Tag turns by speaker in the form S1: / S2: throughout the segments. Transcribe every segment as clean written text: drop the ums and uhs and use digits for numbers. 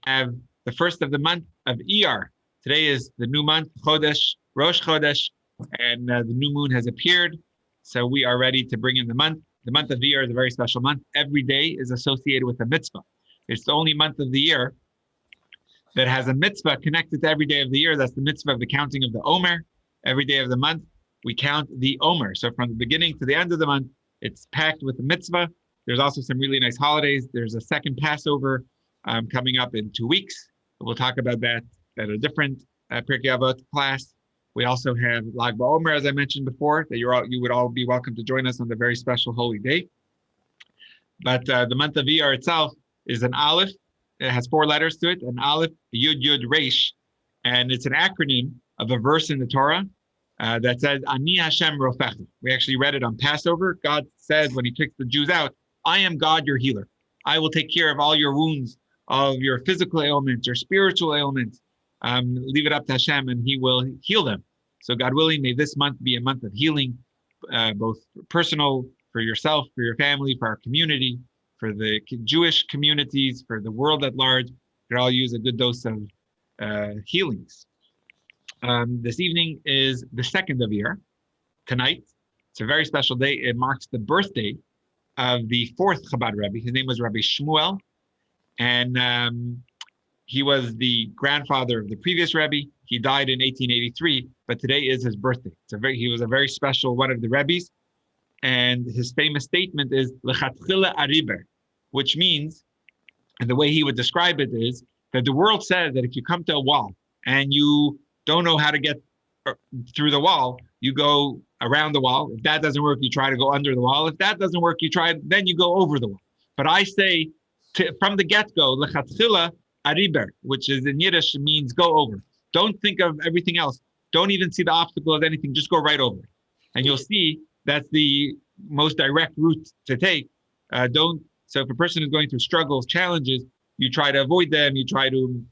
S1: have the first of the month of Iyar. Today is the new month, Chodesh, Rosh Chodesh, and the new moon has appeared. So we are ready to bring in the month. The month of Iyar is a very special month. Every day is associated with a mitzvah. It's the only month of the year that has a mitzvah connected to every day of the year. That's the mitzvah of the counting of the Omer. Every day of the month, we count the Omer. So from the beginning to the end of the month, it's packed with the mitzvah. There's also some really nice holidays. There's a second Passover coming up in 2 weeks. We'll talk about that at a different Pirkei Avot class. We also have Lag BaOmer, as I mentioned before, that you would all be welcome to join us on the very special holy day. But the month of Iyar itself is an Aleph. It has 4 letters to it, an Aleph, Yud Yud Resh, and it's an acronym of a verse in the Torah that says, Ani Hashem Rofecha. We actually read it on Passover. God said when he kicks the Jews out, I am God, your healer. I will take care of all your wounds, all of your physical ailments, your spiritual ailments. Leave it up to Hashem and he will heal them. So God willing, may this month be a month of healing, both personal, for yourself, for your family, for our community, for the Jewish communities, for the world at large. We could all use a good dose of healings. This evening is the 2nd of Iyar. Tonight, it's a very special day. It marks the birthday of the 4th Chabad Rebbe. His name was Rabbi Shmuel, and he was the grandfather of the previous Rebbe. He died in 1883, but today is his birthday. He was a very special one of the Rebbes, and his famous statement is Lechatchila Ariber, which means, and the way he would describe it is that the world says that if you come to a wall and you don't know how to get through the wall, you go around the wall. If that doesn't work, you try to go under the wall. If that doesn't work, then you go over the wall. But I say from the get-go, Lechatchila Ariber, which is in Yiddish means go over. Don't think of everything else. Don't even see the obstacle of anything. Just go right over it. And you'll see that's the most direct route to take. So if a person is going through struggles, challenges, you try to avoid them. You try to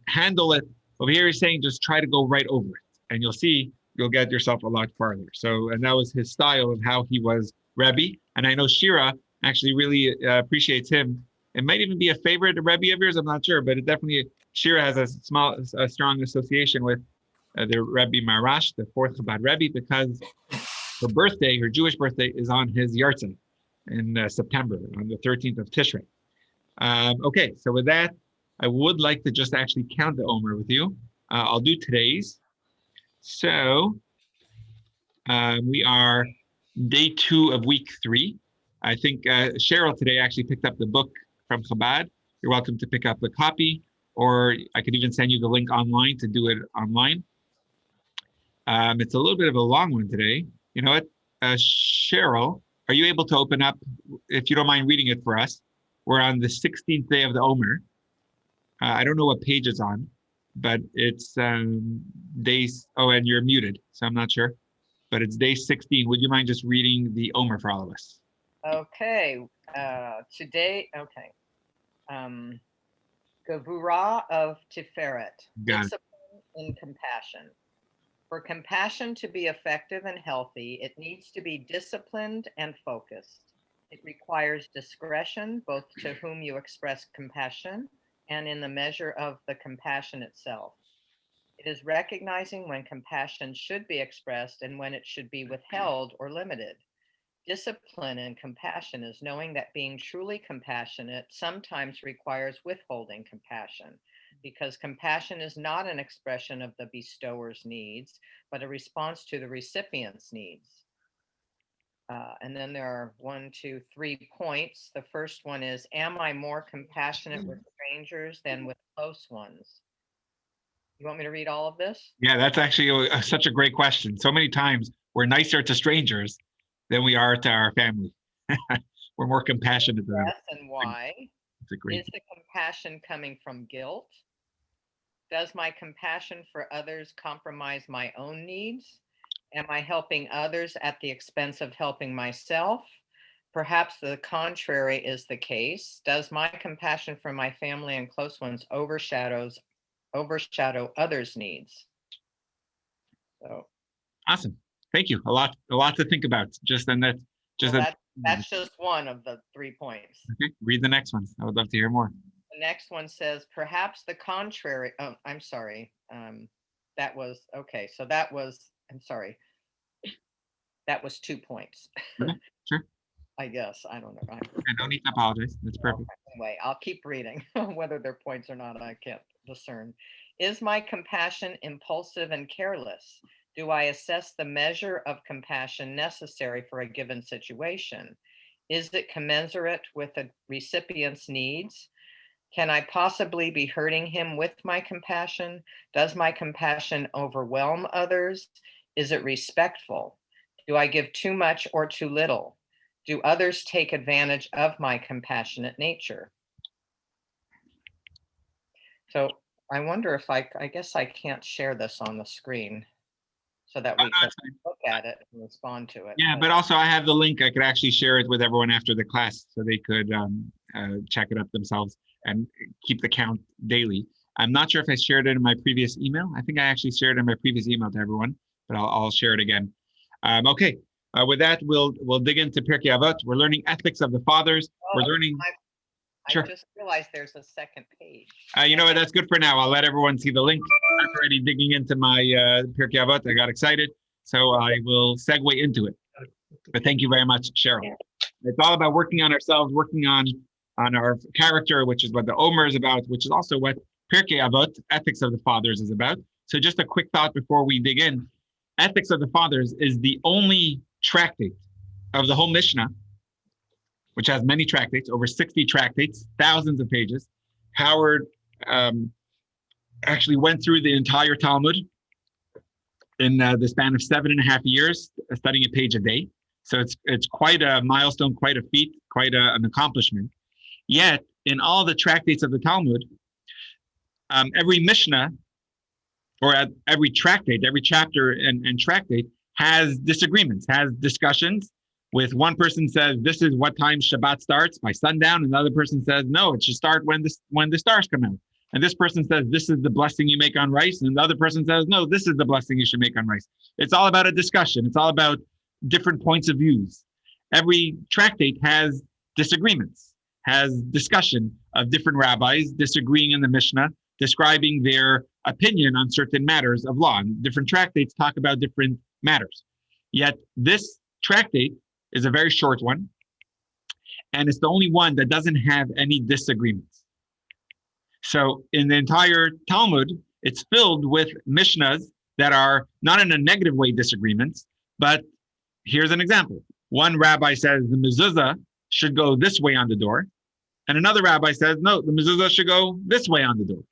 S1: handle it. Over here, he's saying just try to go right over it, and you'll see you'll get yourself a lot farther. So, and that was his style of how he was Rebbe. And I know Shira actually really appreciates him. It might even be a favorite Rebbe of yours. I'm not sure, but it definitely Shira has a strong association with the Rebbe Marash, the 4th Chabad Rebbe, because her birthday, her Jewish birthday, is on his Yartzeit in September, on the 13th of Tishrei. Okay, so with that, I would like to just actually count the Omer with you. I'll do today's. So we are day 2 of week 3. I think Cheryl today actually picked up the book from Chabad. You're welcome to pick up the copy, or I could even send you the link online to do it online. It's a little bit of a long one today. You know what, Cheryl, are you able to open up, if you don't mind reading it for us? We're on the 16th day of the Omer. I don't know what page it's on, but it's days. Oh, and you're muted, so I'm not sure. But it's day 16. Would you mind just reading the Omer for all of us?
S2: Okay. Today, okay. Gevurah of Tiferet, discipline and compassion. For compassion to be effective and healthy, it needs to be disciplined and focused. It requires discretion, both to whom you express compassion and in the measure of the compassion itself. It is recognizing when compassion should be expressed and when it should be withheld or limited. Discipline and compassion is knowing that being truly compassionate sometimes requires withholding compassion, because compassion is not an expression of the bestower's needs, but a response to the recipient's needs. And then there are 1, 2, 3 points. The first one is, am I more compassionate with strangers than with close ones? You want me to read all of this?
S1: Yeah, that's actually such a great question. So many times we're nicer to strangers than we are to our family. We're more compassionate to them.
S2: Yes, and why? Is the compassion coming from guilt? Does my compassion for others compromise my own needs? Am I helping others at the expense of helping myself? Perhaps the contrary is the case. Does my compassion for my family and close ones overshadow others' needs? So
S1: awesome. Thank you. A lot to think about. That's
S2: That's just one of the 3 points.
S1: Okay, read the next one. I would love to hear more.
S2: The next one says, perhaps the contrary. Oh, I'm sorry. That was okay. So that was, I'm sorry. That was 2 points.
S1: Okay, sure.
S2: I guess. I don't know.
S1: And no need to apologize. That's perfect.
S2: Anyway, I'll keep reading. Whether they're points or not, I can't discern. Is my compassion impulsive and careless? Do I assess the measure of compassion necessary for a given situation? Is it commensurate with the recipient's needs? Can I possibly be hurting him with my compassion? Does my compassion overwhelm others? Is it respectful? Do I give too much or too little? Do others take advantage of my compassionate nature? So I wonder if I guess I can't share this on the screen so that we can look at it and respond to it.
S1: Yeah, but also I have the link. I could actually share it with everyone after the class so they could check it up themselves and keep the count daily. I'm not sure if I shared it in my previous email. I think I actually shared it in my previous email to everyone, but I'll share it again. Okay. With that, we'll dig into Pirkei Avot. We're learning ethics of the fathers. We're learning.
S2: I just realized there's a second page.
S1: You know what? That's good for now. I'll let everyone see the link. I'm already digging into my Pirkei Avot. I got excited, so I will segue into it. But thank you very much, Cheryl. It's all about working on ourselves, working on our character, which is what the Omer is about, which is also what Pirkei Avot, ethics of the fathers, is about. So just a quick thought before we dig in. Ethics of the Fathers is the only tractate of the whole Mishnah, which has many tractates, over 60 tractates, thousands of pages. Howard actually went through the entire Talmud in the span of 7.5 years, studying a page a day. So it's quite a milestone, quite a feat, quite an accomplishment. Yet, in all the tractates of the Talmud, every Mishnah, or every tractate, every chapter and tractate has disagreements, has discussions. With one person says, this is what time Shabbat starts, by sundown. And the other person says, no, it should start when the stars come out. And this person says, this is the blessing you make on rice. And the other person says, no, this is the blessing you should make on rice. It's all about a discussion. It's all about different points of views. Every tractate has disagreements, has discussion of different rabbis disagreeing in the Mishnah, describing their opinion on certain matters of law. And different tractates talk about different matters. Yet this tractate is a very short one, and it's the only one that doesn't have any disagreements. So in the entire Talmud, it's filled with Mishnahs that are not in a negative way disagreements, but here's an example. One rabbi says the mezuzah should go this way on the door, and another rabbi says, no, the mezuzah should go this way on the door.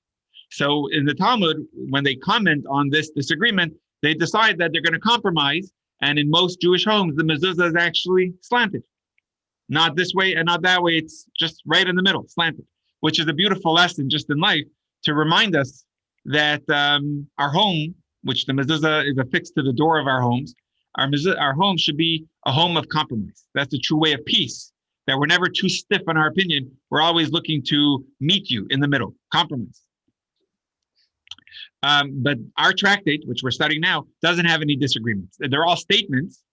S1: So in the Talmud, when they comment on this disagreement, they decide that they're going to compromise. And in most Jewish homes, the mezuzah is actually slanted. Not this way and not that way. It's just right in the middle, slanted, which is a beautiful lesson just in life to remind us that our home, which the mezuzah is affixed to the door of our homes, our home should be a home of compromise. That's the true way of peace, that we're never too stiff in our opinion. We're always looking to meet you in the middle, compromise. But our tractate, which we're studying now, doesn't have any disagreements. They're all statements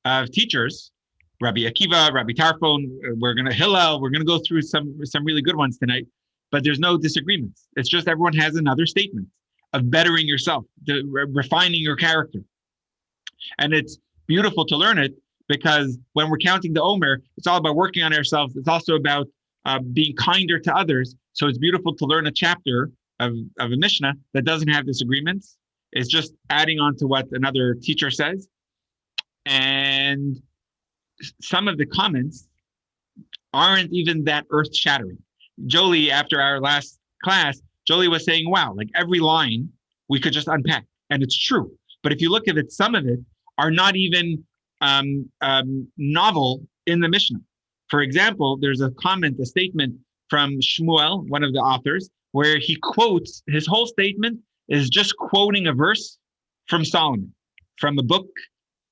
S1: of teachers, Rabbi Akiva, Rabbi Tarfon, we're going to go through some really good ones tonight, but there's no disagreements. It's just everyone has another statement of bettering yourself, refining your character. And it's beautiful to learn it because when we're counting the Omer, it's all about working on ourselves. It's also about being kinder to others. So it's beautiful to learn a chapter of a Mishnah that doesn't have disagreements. It's just adding on to what another teacher says. And some of the comments aren't even that earth-shattering. Jolie, after our last class, Jolie was saying, wow, like every line we could just unpack. And it's true. But if you look at it, some of it are not even novel in the Mishnah. For example, there's a statement from Shmuel, one of the authors, where he quotes, his whole statement is just quoting a verse from Solomon, from a book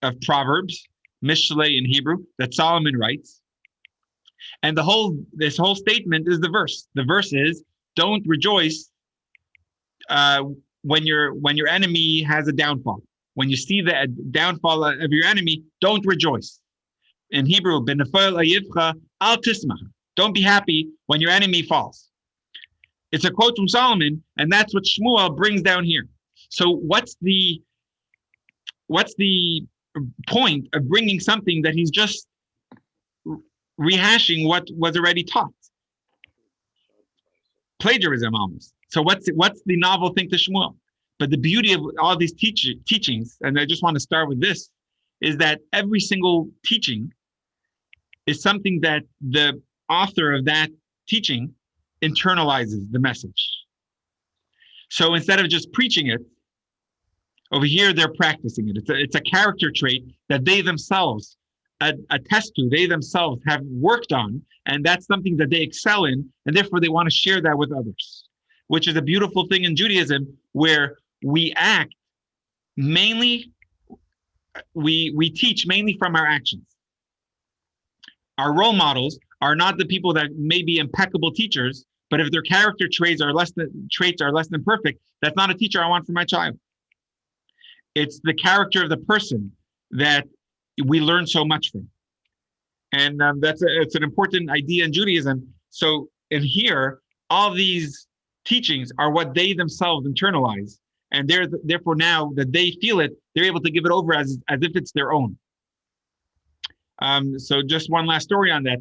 S1: of Proverbs, Mishlei in Hebrew, that Solomon writes. And this whole statement is the verse. The verse is, don't rejoice when your enemy has a downfall. When you see the downfall of your enemy, don't rejoice. in Hebrew, "B'nefel ayivcha al tismach." Don't be happy when your enemy falls. It's a quote from Solomon, and that's what Shmuel brings down here. So what's the point of bringing something that he's just rehashing what was already taught? Plagiarism almost. So what's the novel thing to Shmuel? But the beauty of all these teachings, and I just want to start with this, is that every single teaching is something that the author of that teaching internalizes the message. So instead of just preaching it, over here they're practicing it. It's a character trait that they themselves attest to, they themselves have worked on, and that's something that they excel in, and therefore they want to share that with others, which is a beautiful thing in Judaism, where we act mainly, we teach mainly from our actions. Our role models are not the people that may be impeccable teachers, but if their character traits are less than perfect, that's not a teacher I want for my child. It's the character of the person that we learn so much from. And it's an important idea in Judaism. So in here, all these teachings are what they themselves internalize. And therefore now that they feel it, they're able to give it over as if it's their own. So just one last story on that.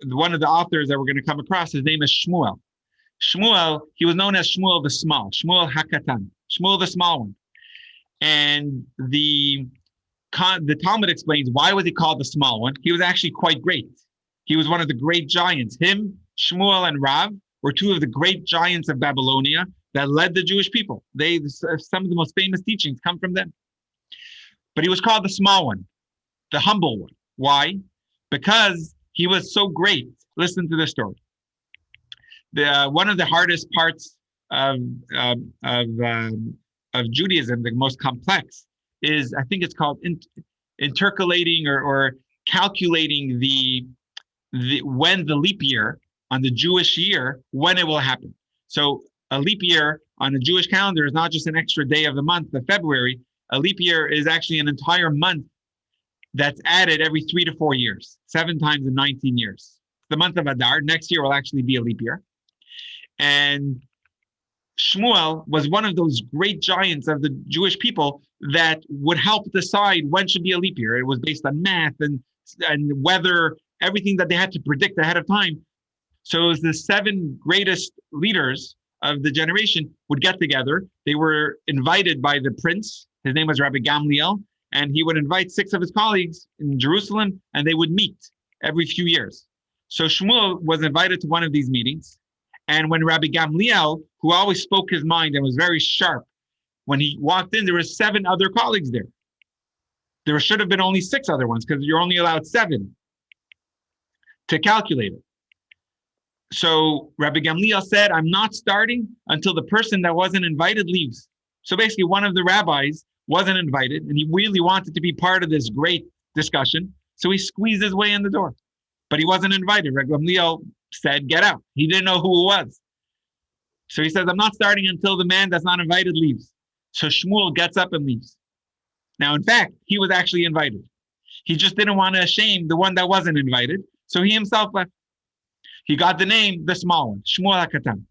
S1: One of the authors that we're going to come across, his name is Shmuel. Shmuel, he was known as Shmuel the Small, Shmuel HaKatan, Shmuel the Small One. And the Talmud explains, why was he called the Small One? He was actually quite great. He was one of the great giants. Him, Shmuel, and Rav were two of the great giants of Babylonia that led the Jewish people. Some of the most famous teachings come from them. But he was called the Small One, the humble one. Why? Because he was so great. Listen to this story. One of the hardest parts of Judaism, the most complex, is, I think it's called intercalating or calculating when the leap year on the Jewish year, when it will happen. So a leap year on a Jewish calendar is not just an extra day of the month of February. A leap year is actually an entire month that's added every 3 to 4 years, 7 times in 19 years. The month of Adar, next year will actually be a leap year. And Shmuel was one of those great giants of the Jewish people that would help decide when should be a leap year. It was based on math and weather, everything that they had to predict ahead of time. So it was the 7 greatest leaders of the generation would get together. They were invited by the prince. His name was Rabbi Gamliel, and he would invite 6 of his colleagues in Jerusalem, and they would meet every few years. So Shmuel was invited to one of these meetings. And when Rabbi Gamliel, who always spoke his mind and was very sharp, when he walked in, there were 7 other colleagues there. There should have been only 6 other ones, because you're only allowed 7 to calculate it. So Rabbi Gamliel said, I'm not starting until the person that wasn't invited leaves. So basically, one of the rabbis wasn't invited, and he really wanted to be part of this great discussion. So he squeezed his way in the door, but he wasn't invited. Rabbi Gamliel said, get out. He didn't know who it was. So he says, I'm not starting until the man that's not invited leaves. So Shmuel gets up and leaves. Now, in fact, he was actually invited. He just didn't want to shame the one that wasn't invited. So he himself left. He got the name, the Small One, Shmuel HaKatan.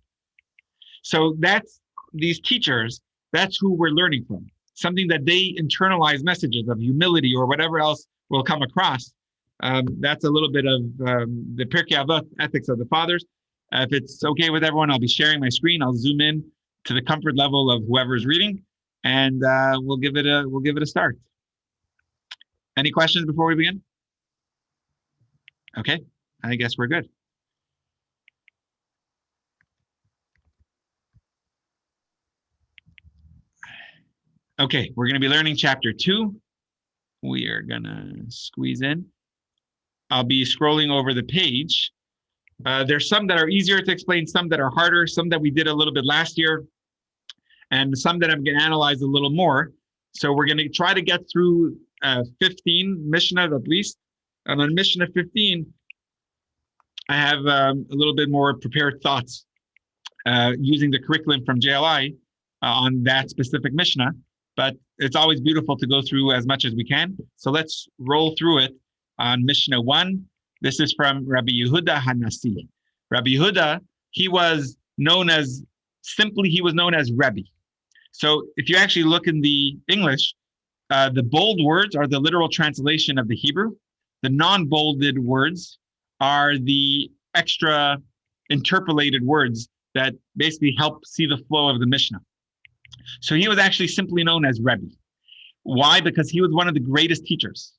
S1: So that's these teachers, that's who we're learning from. Something that they internalize messages of humility or whatever else will come across. That's a little bit of the Pirkei Avot, ethics of the fathers. If it's okay with everyone, I'll be sharing my screen. I'll zoom in to the comfort level of whoever's reading, and we'll give it a start. Any questions before we begin? Okay, I guess we're good. Okay, we're going to be learning chapter 2. We are going to squeeze in. I'll be scrolling over the page. There's some that are easier to explain, some that are harder, some that we did a little bit last year, and some that I'm going to analyze a little more. So we're going to try to get through 15 Mishnah at least. And on Mishnah 15, I have a little bit more prepared thoughts using the curriculum from JLI on that specific Mishnah. But it's always beautiful to go through as much as we can. So let's roll through it on Mishnah 1. This is from Rabbi Yehuda Hanasi. Rabbi Yehuda, he was known as Rebbe. So if you actually look in the English, the bold words are the literal translation of the Hebrew. The non-bolded words are the extra interpolated words that basically help see the flow of the Mishnah. So he was actually simply known as Rebbe. Why? Because he was one of the greatest teachers.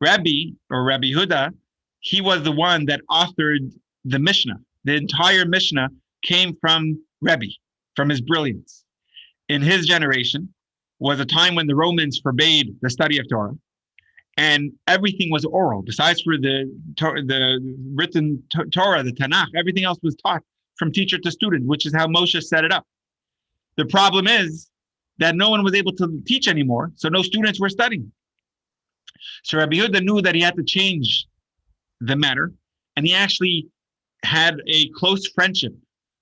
S1: Rabbi, or Rabbi Yehuda, he was the one that authored the Mishnah. The entire Mishnah came from Rebbe, from his brilliance. In his generation was a time when the Romans forbade the study of Torah, and everything was oral. Besides for the written Torah, the Tanakh, everything else was taught from teacher to student, which is how Moshe set it up. The problem is that no one was able to teach anymore, so no students were studying. So Rabbi Yehuda knew that he had to change the matter, and he actually had a close friendship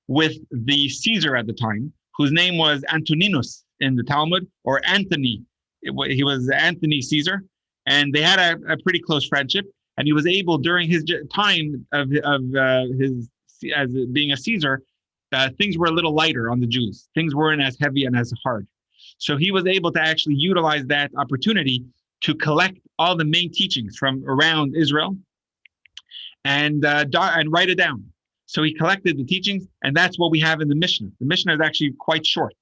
S1: with the Caesar at the time, whose name was Antoninus in the Talmud, or Antony. He was Antony Caesar, and they had a pretty close friendship. And he was able, during his time of his as being a Caesar, things were a little lighter on the Jews. Things weren't as heavy and as hard. So he was able to actually utilize that opportunity to collect all the main teachings from around Israel and write it down. So he collected the teachings, and that's what we have in the Mishnah. The Mishnah is actually quite short.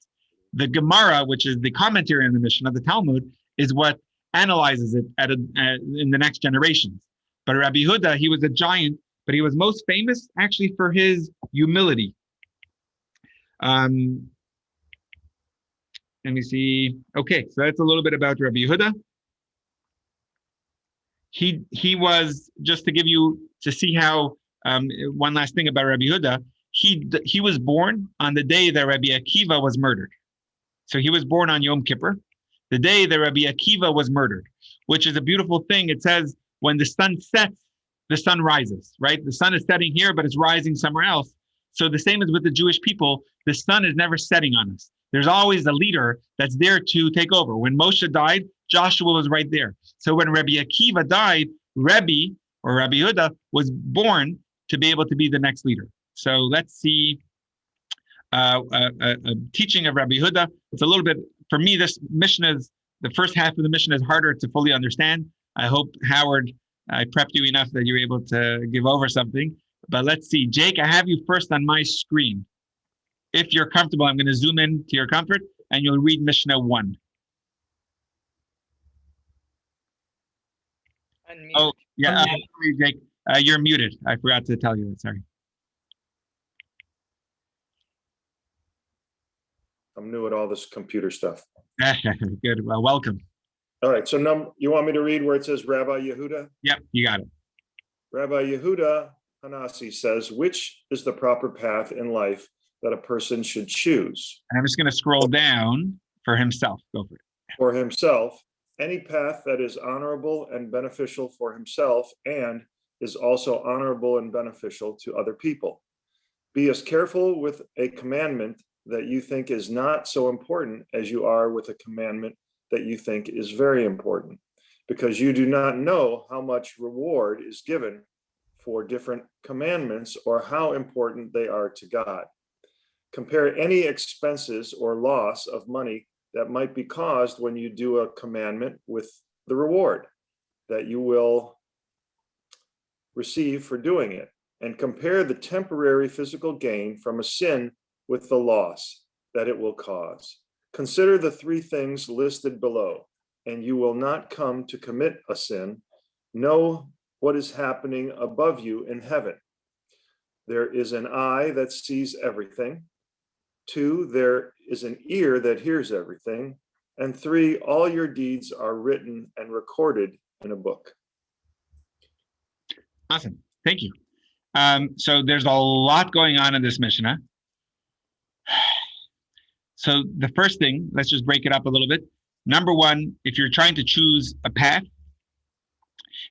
S1: The Gemara, which is the commentary on the Mishnah, the Talmud, is what analyzes it in the next generations. But Rabbi Yehuda, he was a giant, but he was most famous actually for his humility. Let me see. Okay, so that's a little bit about Rabbi Yehuda. He was, just to give you, to see how, one last thing about Rabbi Yehuda, he was born on the day that Rabbi Akiva was murdered. So he was born on Yom Kippur, the day that Rabbi Akiva was murdered, which is a beautiful thing. It says when the sun sets, the sun rises, right? The sun is setting here, but it's rising somewhere else. So the same as with the Jewish people, the sun is never setting on us. There's always a leader that's there to take over. When Moshe died, Joshua was right there. So when Rabbi Akiva died, Rebbe, or Rabbi Yehuda, was born to be able to be the next leader. So let's see a teaching of Rabbi Yehuda. It's a little bit, for me, this Mishnah is, the first half of the Mishnah is harder to fully understand. I hope, Howard, I prepped you enough that you're able to give over something. But let's see. Jake, I have you first on my screen. If you're comfortable, I'm going to zoom in to your comfort, and you'll read Mishnah 1.
S2: Unmute.
S1: Oh, yeah, sorry, Jake. You're muted. I forgot to tell you that. Sorry.
S3: I'm new at all this computer stuff.
S1: Good. Well, welcome.
S3: All right. So you want me to read where it says Rabbi Yehuda?
S1: Yep, you got it.
S3: Rabbi Yehuda Hanasi says, which is the proper path in life that a person should choose?
S1: And I'm just going to scroll down for himself. Go for it.
S3: For himself, any path that is honorable and beneficial for himself and is also honorable and beneficial to other people. Be as careful with a commandment that you think is not so important as you are with a commandment that you think is very important, because you do not know how much reward is given for different commandments or how important they are to God. Compare any expenses or loss of money that might be caused when you do a commandment with the reward that you will receive for doing it, and compare the temporary physical gain from a sin with the loss that it will cause. Consider the 3 things listed below, and you will not come to commit a sin. Know what is happening above you in heaven. There is an eye that sees everything. 2, there is an ear that hears everything. And 3, all your deeds are written and recorded in a book.
S1: Awesome. Thank you. So there's a lot going on in this Mishnah. So the first thing, let's just break it up a little bit. Number 1, if you're trying to choose a path,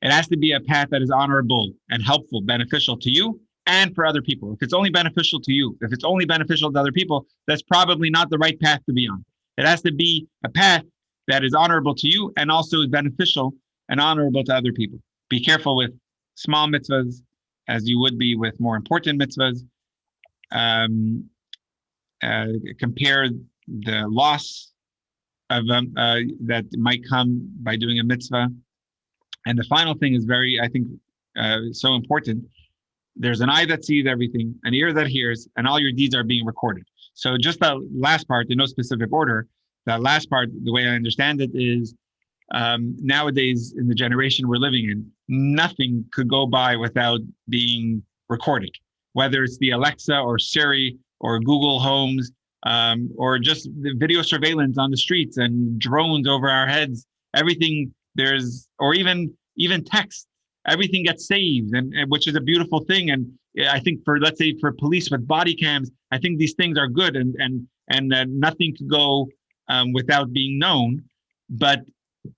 S1: it has to be a path that is honorable and helpful, beneficial to you and for other people. If it's only beneficial to you, if it's only beneficial to other people, that's probably not the right path to be on. It has to be a path that is honorable to you and also is beneficial and honorable to other people. Be careful with small mitzvahs as you would be with more important mitzvahs. Compare the loss of that might come by doing a mitzvah. And the final thing is very, I think, so important. There's an eye that sees everything, an ear that hears, and all your deeds are being recorded. So just that last part, in no specific order, that last part, the way I understand it is, nowadays in the generation we're living in, nothing could go by without being recorded, whether it's the Alexa or Siri or Google Homes, or just the video surveillance on the streets and drones over our heads. Everything or even text, everything gets saved, and which is a beautiful thing. And I think let's say for police with body cams, I think these things are good, and nothing could go without being known. But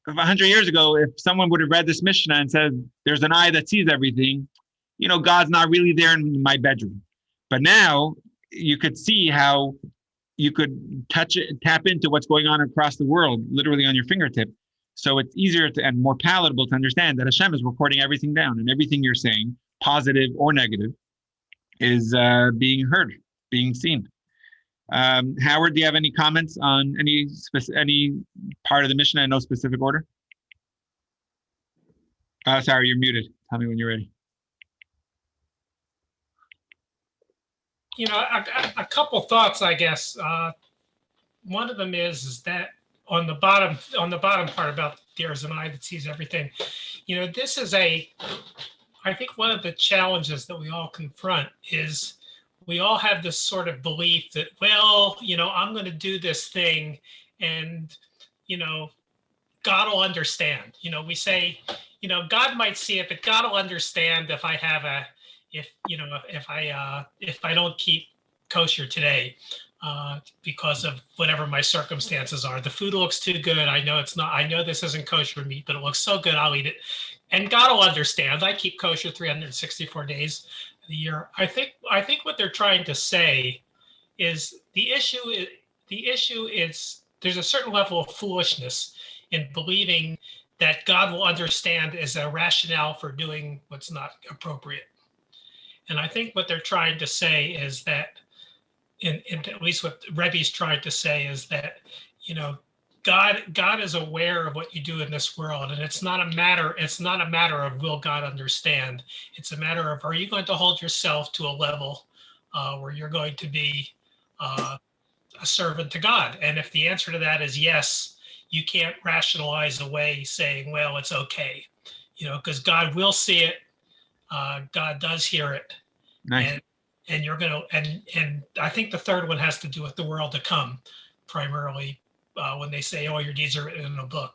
S1: 100 years ago, if someone would have read this Mishnah and said, "There's an eye that sees everything," God's not really there in my bedroom. But now you could see how you could tap into what's going on across the world, literally on your fingertip. So it's easier and more palatable to understand that Hashem is recording everything down, and everything you're saying, positive or negative, is being heard, being seen. Howard, do you have any comments on any part of the Mishnah in no specific order? Sorry, you're muted. Tell me when you're ready.
S4: A couple thoughts, I guess. One of them is that on the bottom part about there's an eye that sees everything. This is I think one of the challenges that we all confront is we all have this sort of belief that, well, I'm going to do this thing and, God will understand. We say, God might see it, but God will understand if I have if I don't keep kosher today because of whatever my circumstances are. The food looks too good. I know it's not. I know this isn't kosher meat, but it looks so good, I'll eat it. And God will understand. I keep kosher 364 days of the year. I think what they're trying to say is the issue is there's a certain level of foolishness in believing that God will understand as a rationale for doing what's not appropriate. And I think what they're trying to say is that, at least what Rebbe's trying to say is that, God is aware of what you do in this world, and it's not a matter of will God understand. It's a matter of, are you going to hold yourself to a level where you're going to be a servant to God? And if the answer to that is yes, you can't rationalize away saying, well, it's okay, because God will see it. God does hear it.
S1: Nice.
S4: And you're going to, and I think the third one has to do with the world to come, primarily when they say, oh, your deeds are written in a book.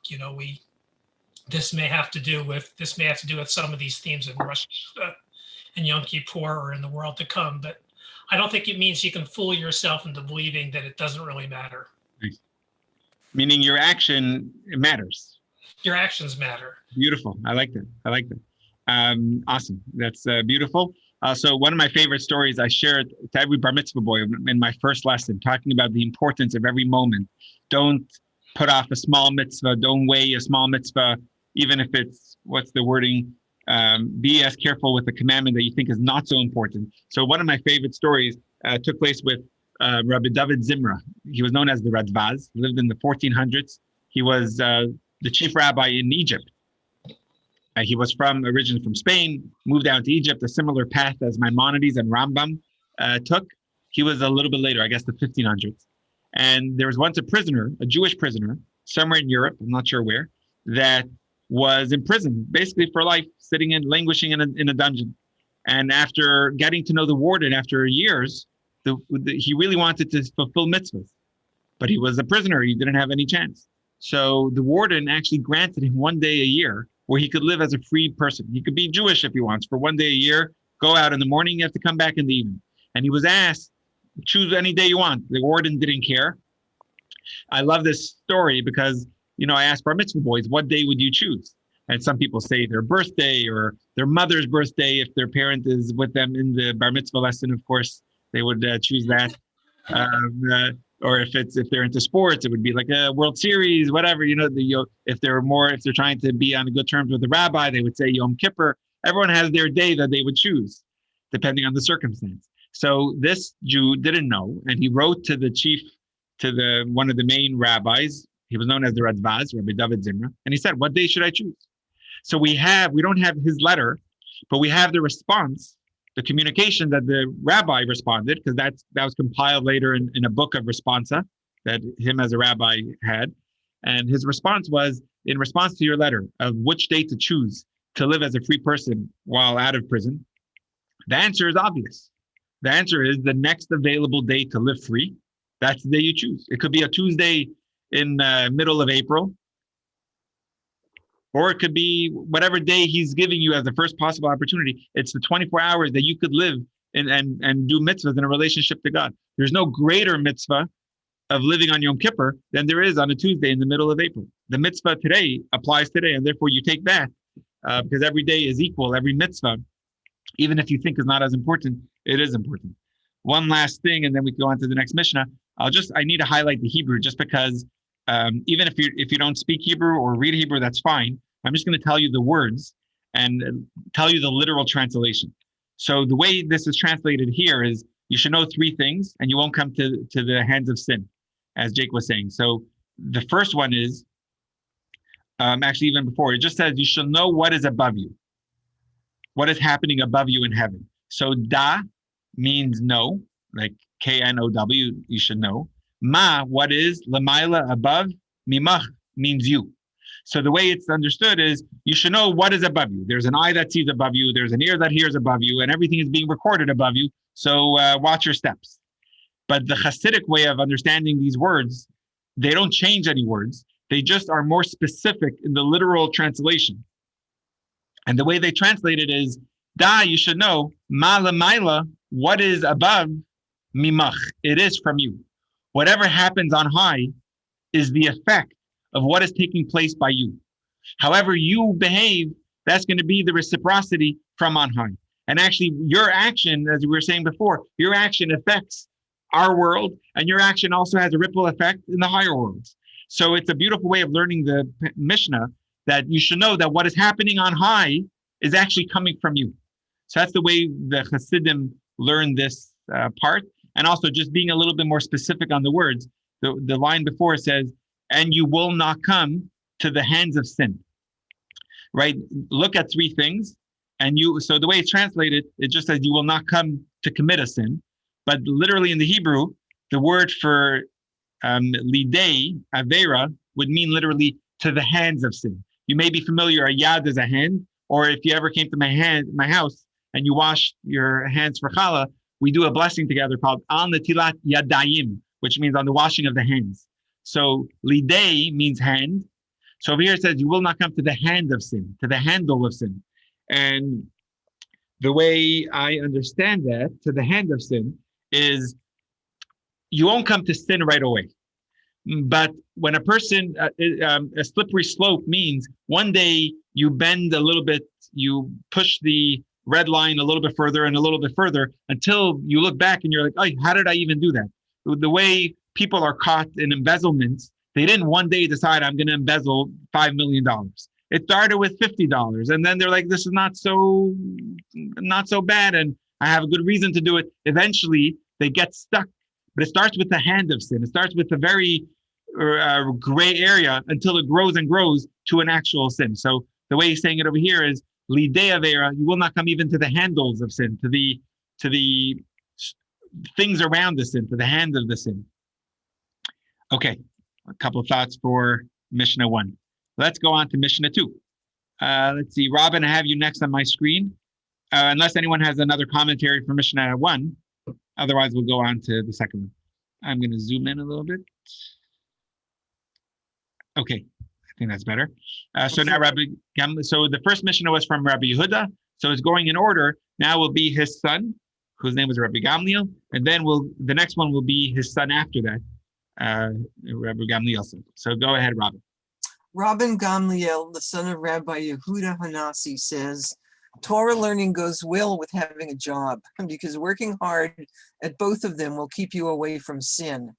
S4: This may have to do with some of these themes in Rosh and Yom Kippur or in the world to come. But I don't think it means you can fool yourself into believing that it doesn't really matter.
S1: Nice. Meaning your action matters.
S4: Your actions matter.
S1: Beautiful. I like that. Awesome. That's beautiful. So one of my favorite stories I shared to every bar mitzvah boy in my first lesson, talking about the importance of every moment. Don't put off a small mitzvah. Don't weigh a small mitzvah, even if it's, what's the wording? Be as careful with the commandment that you think is not so important. So one of my favorite stories took place with Rabbi David Zimra. He was known as the Radvaz. He lived in the 1400s. He was the chief rabbi in Egypt. He was originally from Spain, moved down to Egypt, a similar path as Maimonides and Rambam took. He was a little bit later, I guess the 1500s. And there was once a Jewish prisoner, somewhere in Europe, I'm not sure where, that was in prison, basically for life, languishing in a dungeon. And after getting to know the warden after years, he really wanted to fulfill mitzvahs. But he was a prisoner, he didn't have any chance. So the warden actually granted him 1 day a year where he could live as a free person. He could be Jewish if he wants for 1 day a year, go out in the morning, you have to come back in the evening. And he was asked, choose any day you want. The warden didn't care. I love this story because, I asked bar mitzvah boys, what day would you choose? And some people say their birthday or their mother's birthday. If their parent is with them in the bar mitzvah lesson, of course, they would choose that. Or if they're into sports, it would be like a World Series, whatever. If they're trying to be on good terms with the rabbi, they would say Yom Kippur. Everyone has their day that they would choose, depending on the circumstance. So this Jew didn't know, and he wrote to one of the main rabbis. He was known as the Radvaz, Rabbi David Zimra, and he said, "What day should I choose?" So we don't have his letter, but we have the response, the communication that the rabbi responded, because that was compiled later in a book of responsa that him as a rabbi had. And his response was, in response to your letter of which day to choose to live as a free person while out of prison, the answer is obvious. The answer is the next available day to live free. That's the day you choose. It could be a Tuesday in middle of April, or it could be whatever day he's giving you as the first possible opportunity. It's the 24 hours that you could live and do mitzvahs in a relationship to God. There's no greater mitzvah of living on Yom Kippur than there is on a Tuesday in the middle of April. The mitzvah today applies today, and therefore you take that because every day is equal. Every mitzvah, even if you think is not as important, it is important. One last thing, and then we can go on to the next Mishnah. I need to highlight the Hebrew just because even if you don't speak Hebrew or read Hebrew, that's fine. I'm just going to tell you the words and tell you the literal translation. So the way this is translated here is you should know three things and you won't come to the hands of sin, as Jake was saying. So the first one is, actually even before, it just says you should know what is above you, what is happening above you in heaven. So da means know, like K-N-O-W, you should know. Ma, what is lamaila, above. Mimach means you. So the way it's understood is you should know what is above you. There's an eye that sees above you. There's an ear that hears above you, and everything is being recorded above you. So watch your steps. But the Hasidic way of understanding these words, they don't change any words. They just are more specific in the literal translation. And the way they translate it is, da, you should know, ma lamaila, what is above, mimach, it is from you. Whatever happens on high is the effect of what is taking place by you. However you behave, that's going to be the reciprocity from on high. And actually, your action, as we were saying before, your action affects our world, and your action also has a ripple effect in the higher worlds. So it's a beautiful way of learning the Mishnah that you should know that what is happening on high is actually coming from you. So that's the way the Hasidim learn this part. And also just being a little bit more specific on the words. The line before says, and you will not come to the hands of sin. Right? Look at three things. So the way it's translated, it just says you will not come to commit a sin. But literally in the Hebrew, the word for lidei, avera, would mean literally to the hands of sin. You may be familiar, a yad is a hand, or if you ever came to my house and you wash your hands for challah, we do a blessing together called al netilat yadayim, which means on the washing of the hands. So lidei means hand. So over here it says you will not come to the hand of sin, to the handle of sin. And the way I understand that, to the hand of sin, is you won't come to sin right away. But when a person, a slippery slope means one day you bend a little bit, you push the red line a little bit further and a little bit further until you look back and you're like, oh, how did I even do that? The way people are caught in embezzlements, they didn't one day decide I'm going to embezzle $5 million. It started with $50, and then they're like, this is not so bad, and I have a good reason to do it. Eventually, they get stuck. But it starts with the hand of sin. It starts with a very gray area until it grows and grows to an actual sin. So the way he's saying it over here is, lidei avera, you will not come even to the handles of sin, to the things around the sin, to the hand of the sin. Okay, a couple of thoughts for Mishnah 1. Let's go on to Mishnah 2. Let's see, Robin, I have you next on my screen. Unless anyone has another commentary for Mishnah 1. Otherwise, we'll go on to the second one. I'm going to zoom in a little bit. Okay, I think that's better. So now so the first Mishnah was from Rabbi Yehuda. So it's going in order. Now will be his son, whose name was Rabbi Gamliel. And then the next one will be his son after that, Rabbi Gamliel. So go ahead, Robin.
S5: Rabbi Gamliel, the son of Rabbi Yehuda Hanasi, says, Torah learning goes well with having a job because working hard at both of them will keep you away from sin.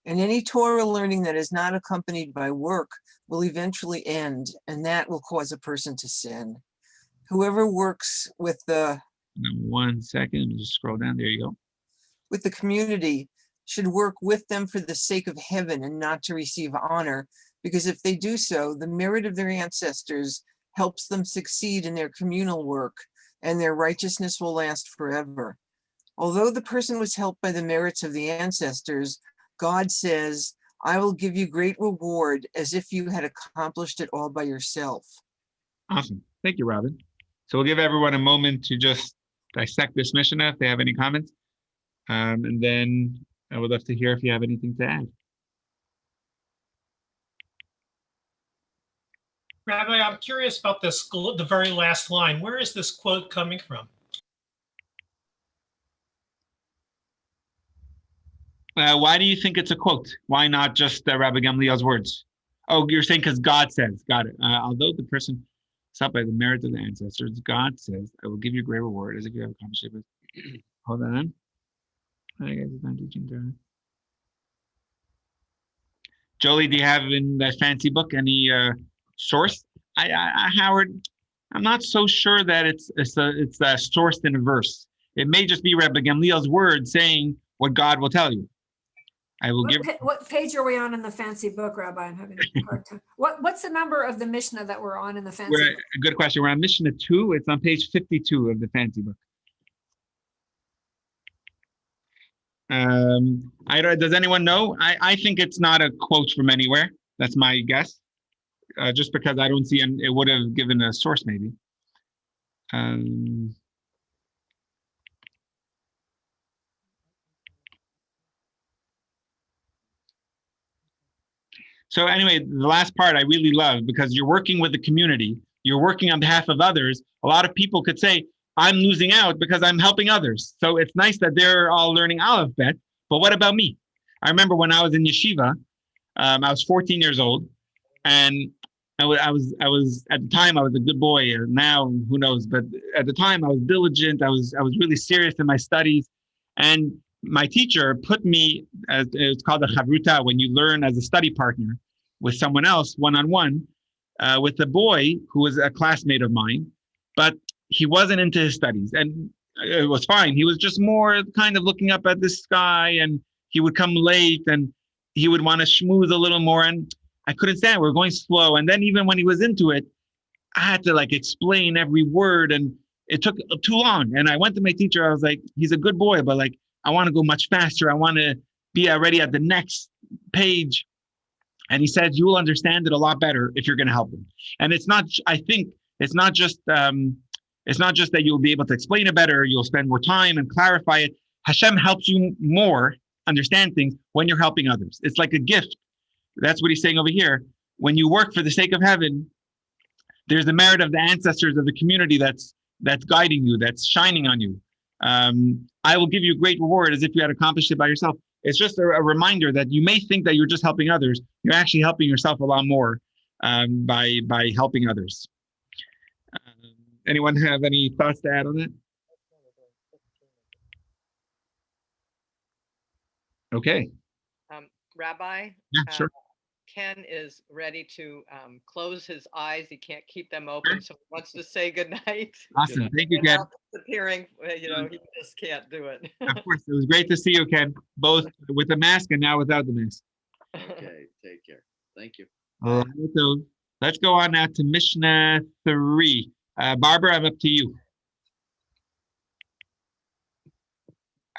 S5: And any Torah learning that is not accompanied by work will eventually end, and that will cause a person to sin. Whoever works with the
S1: 1 second, let me just scroll down. There you go.
S5: with the community should work with them for the sake of heaven and not to receive honor, because if they do so, the merit of their ancestors helps them succeed in their communal work, and their righteousness will last forever. Although the person was helped by the merits of the ancestors, God says, I will give you great reward as if you had accomplished it all by yourself.
S1: Awesome. Thank you, Robin. So we'll give everyone a moment to just dissect this Mishnah if they have any comments. And then I would love to hear if you have anything to add.
S4: Rabbi, I'm curious about this, the very last line. Where is this quote coming from?
S1: Why do you think it's a quote? Why not just Rabbi Gamliel's words? Oh, you're saying because God says. Got it. Although the person is up by the merit of the ancestors, God says, I will give you a great reward as if you have accomplished it. Hold on. I guess it's not teaching. Jolie, do you have in that fancy book any source? Howard, I'm not so sure that it's sourced in a verse. It may just be Rabbi Gamliel's word saying what God will tell you. I will give.
S6: What page are we on in the fancy book, Rabbi? I'm having a hard time. What's the number of the Mishnah that we're on in the fancy book?
S1: Good question. We're on Mishnah 2. It's on page 52 of the fancy book. Does anyone know? I think it's not a quote from anywhere. That's my guess. Just because I don't see, and it would have given a source maybe. So anyway, the last part I really love because you're working with the community. You're working on behalf of others. A lot of people could say, I'm losing out because I'm helping others. So it's nice that they're all learning Aleph Bet, but what about me? I remember when I was in yeshiva, I was 14 years old, and I was at the time I was a good boy. Now who knows? But at the time I was diligent. I was really serious in my studies, and my teacher put me as it's called a chavruta when you learn as a study partner with someone else one-on-one with a boy who was a classmate of mine, but he wasn't into his studies, and it was fine. He was just more kind of looking up at the sky, and he would come late, and he would want to schmooze a little more, and I couldn't stand it. We were going slow, and then even when he was into it, I had to like explain every word, and it took too long. And I went to my teacher. I was like, he's a good boy, but like I want to go much faster. I want to be already at the next page. And he said, you will understand it a lot better if you're going to help him. And it's not, I think it's not just that you'll be able to explain it better. You'll spend more time and clarify it. Hashem helps you more understand things when you're helping others. It's like a gift. That's what he's saying over here. When you work for the sake of heaven, there's the merit of the ancestors of the community that's guiding you, that's shining on you. I will give you a great reward as if you had accomplished it by yourself. It's just a reminder that you may think that you're just helping others. You're actually helping yourself a lot more by helping others. Anyone have any thoughts to add on that? Okay.
S2: Rabbi?
S1: Yeah, sure.
S2: Ken is ready to close his eyes. He can't keep them open, so he wants to say goodnight.
S1: Awesome. Thank you, Ken.
S2: Disappearing, he just can't do it.
S1: Of course. It was great to see you, Ken, both with the mask and now without the mask.
S7: Okay, take care. Thank you.
S1: All right, so let's go on now to Mishnah 3. Barbara, I'm up to you.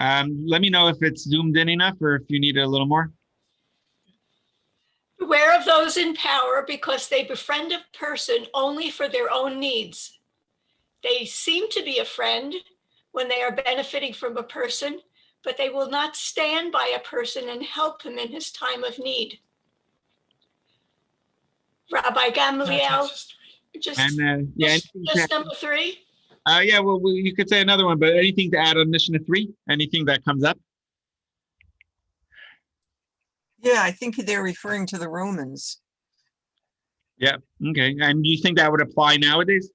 S1: Let me know if it's zoomed in enough or if you need a little more.
S6: Beware of those in power because they befriend a person only for their own needs. They seem to be a friend when they are benefiting from a person, but they will not stand by a person and help him in his time of need. Rabbi Gamliel, just number 3.
S1: Yeah, well, you could say another one, but anything to add on Mishnah 3? Anything that comes up?
S5: Yeah, I think they're referring to the Romans.
S1: Yeah, okay. And do you think that would apply nowadays?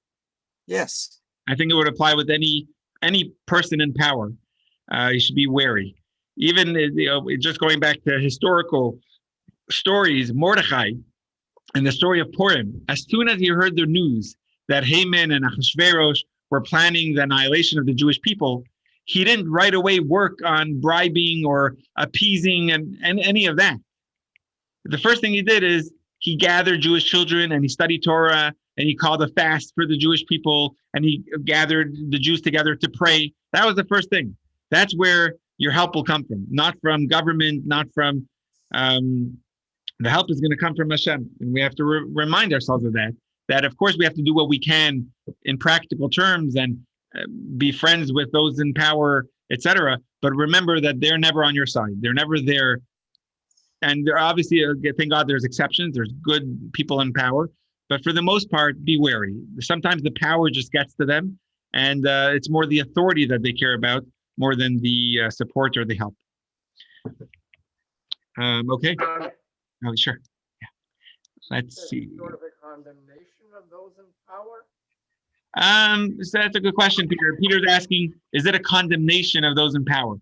S5: Yes.
S1: I think it would apply with any person in power. You should be wary. even just going back to historical stories, Mordechai and the story of Purim, as soon as he heard the news that Haman and Ahasuerus were planning the annihilation of the Jewish people, he didn't right away work on bribing or appeasing and any of that. The first thing he did is he gathered Jewish children and he studied Torah and he called a fast for the Jewish people and he gathered the Jews together to pray. That was the first thing. That's where your help will come from, not from government, not from, the help is going to come from Hashem. And we have to remind ourselves of that of course we have to do what we can in practical terms and be friends with those in power, etc. But remember that they're never on your side. They're never there. And there obviously, thank God, there's exceptions. There's good people in power, but for the most part, be wary. Sometimes the power just gets to them, and it's more the authority that they care about more than the support or the help. Okay. Oh, sure. Yeah. Let's see.
S8: Sort of a condemnation of those in power?
S1: So that's a good question, Peter. Peter's asking, is it a condemnation of those in power?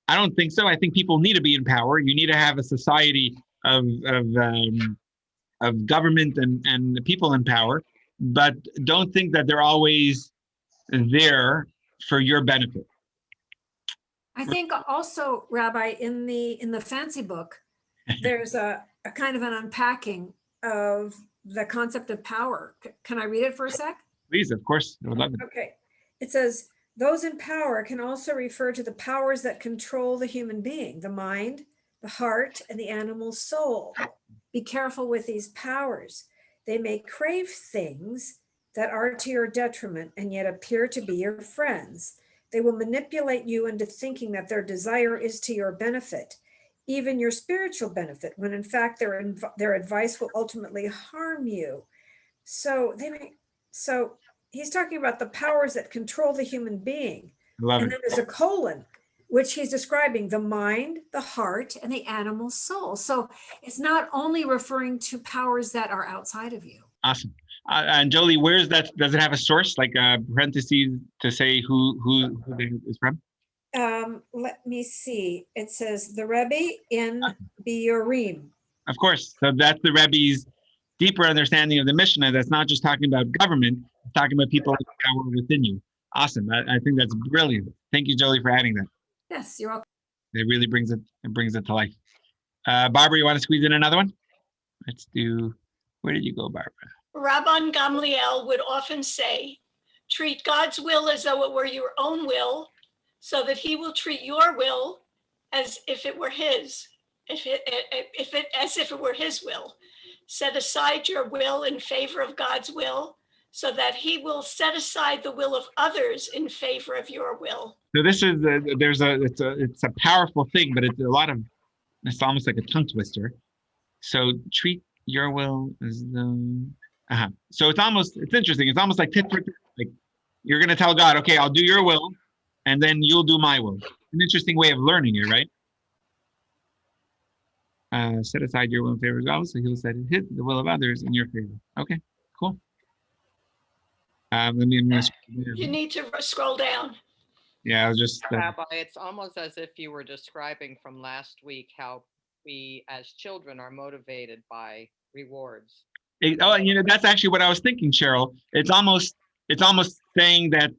S1: I don't think so. I think people need to be in power. You need to have a society of government and people in power, but don't think that they're always there for your benefit.
S9: I think also, Rabbi, in the fancy book, there's a kind of an unpacking of the concept of power. Can I read it for a sec?
S1: Please, of course. I would love it.
S9: Okay. It says, those in power can also refer to the powers that control the human being, the mind, the heart, and the animal soul. Be careful with these powers. They may crave things that are to your detriment and yet appear to be your friends. They will manipulate you into thinking that their desire is to your benefit, even your spiritual benefit, when in fact their advice will ultimately harm you. So he's talking about the powers that control the human being. And then there's a colon, which he's describing the mind, the heart, and the animal soul. So it's not only referring to powers that are outside of you.
S1: Awesome. And Jolie, where's that? Does it have a source, like parentheses to say who it is from?
S9: Let me see. It says the Rebbe in Biorim.
S1: Of course. So that's the Rebbe's deeper understanding of the Mishnah. That's not just talking about government, it's talking about people with power within you. Awesome. I think that's brilliant. Thank you, Jolie, for adding that.
S9: Yes, you're welcome.
S1: It really brings it to life. Barbara, you want to squeeze in another one? Let's do, where did you go, Barbara?
S6: Rabban Gamliel would often say, treat God's will as though it were your own will, so that he will treat your will as if it were his, as if it were his will. Set aside your will in favor of God's will, so that he will set aside the will of others in favor of your will.
S1: So this is it's a powerful thing, but it's almost like a tongue twister. So treat your will as the So it's interesting. It's almost like tit for tat. Like you're gonna tell God, okay, I'll do your will, and then you'll do my will. An interesting way of learning it, right? Set aside your will in favor of God, so he'll set the will of others in your favor. Okay, cool.
S6: You need to scroll down.
S1: Yeah, I was just.
S2: Rabbi, it's almost as if you were describing from last week how we as children are motivated by rewards.
S1: That's actually what I was thinking, Cheryl. It's almost saying that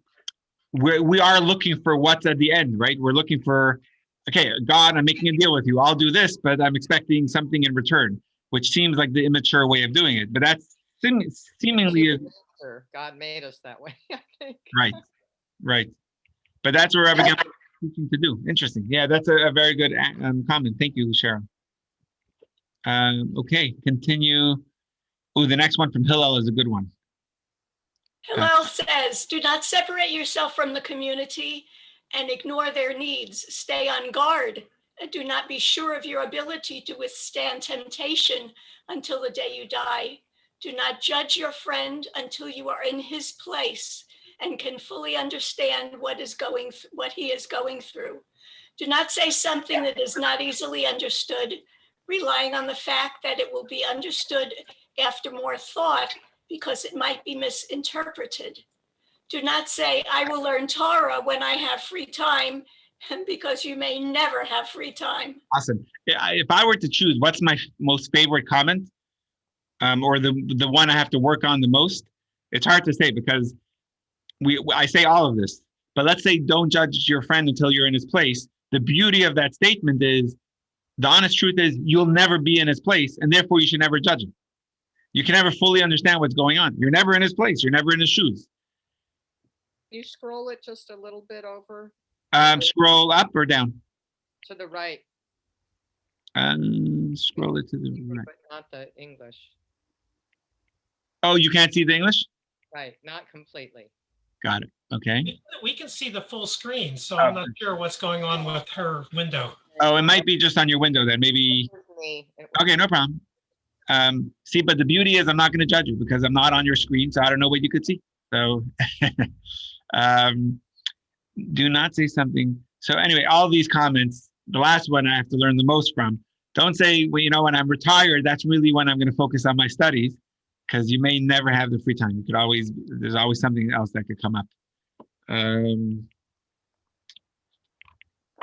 S1: we are looking for what's at the end, right? We're looking for, okay, God, I'm making a deal with you. I'll do this, but I'm expecting something in return, which seems like the immature way of doing it. But that's seemingly
S2: God made us that way, I think.
S1: Right. But that's where Rabbi Gamliel is teaching to do. Interesting. Yeah, that's a very good comment. Thank you, Sharon. Okay, continue. Oh, the next one from Hillel is a good one.
S6: Hillel says, do not separate yourself from the community and ignore their needs. Stay on guard and do not be sure of your ability to withstand temptation until the day you die. Do not judge your friend until you are in his place and can fully understand what he is going through. Do not say something that is not easily understood, relying on the fact that it will be understood after more thought because it might be misinterpreted. Do not say, I will learn Torah when I have free time because you may never have free time.
S1: Awesome. If I were to choose, what's my most favorite comment, or the one I have to work on the most? It's hard to say because I say all of this, but let's say don't judge your friend until you're in his place. The beauty of that statement is, the honest truth is, you'll never be in his place, and therefore you should never judge him. You can never fully understand what's going on. You're never in his place. You're never in his shoes.
S8: You scroll it just a little bit over
S1: Scroll up or down.
S8: to the right,
S1: Scroll it to the right.
S8: but not the English.
S1: Oh, you can't see the English?
S8: Right, not completely.
S1: Got it. Okay.
S4: We can see the full screen, so I'm not sure what's going on with her window.
S1: Oh, it might be just on your window then. Maybe.
S8: It was me.
S1: Okay, no problem. See, but the beauty is I'm not going to judge you because I'm not on your screen, so I don't know what you could see. So do not say something. So anyway, all these comments, the last one I have to learn the most from. Don't say, well, you know, when I'm retired, that's really when I'm going to focus on my studies, because you may never have the free time. You could always, there's always something else that could come up.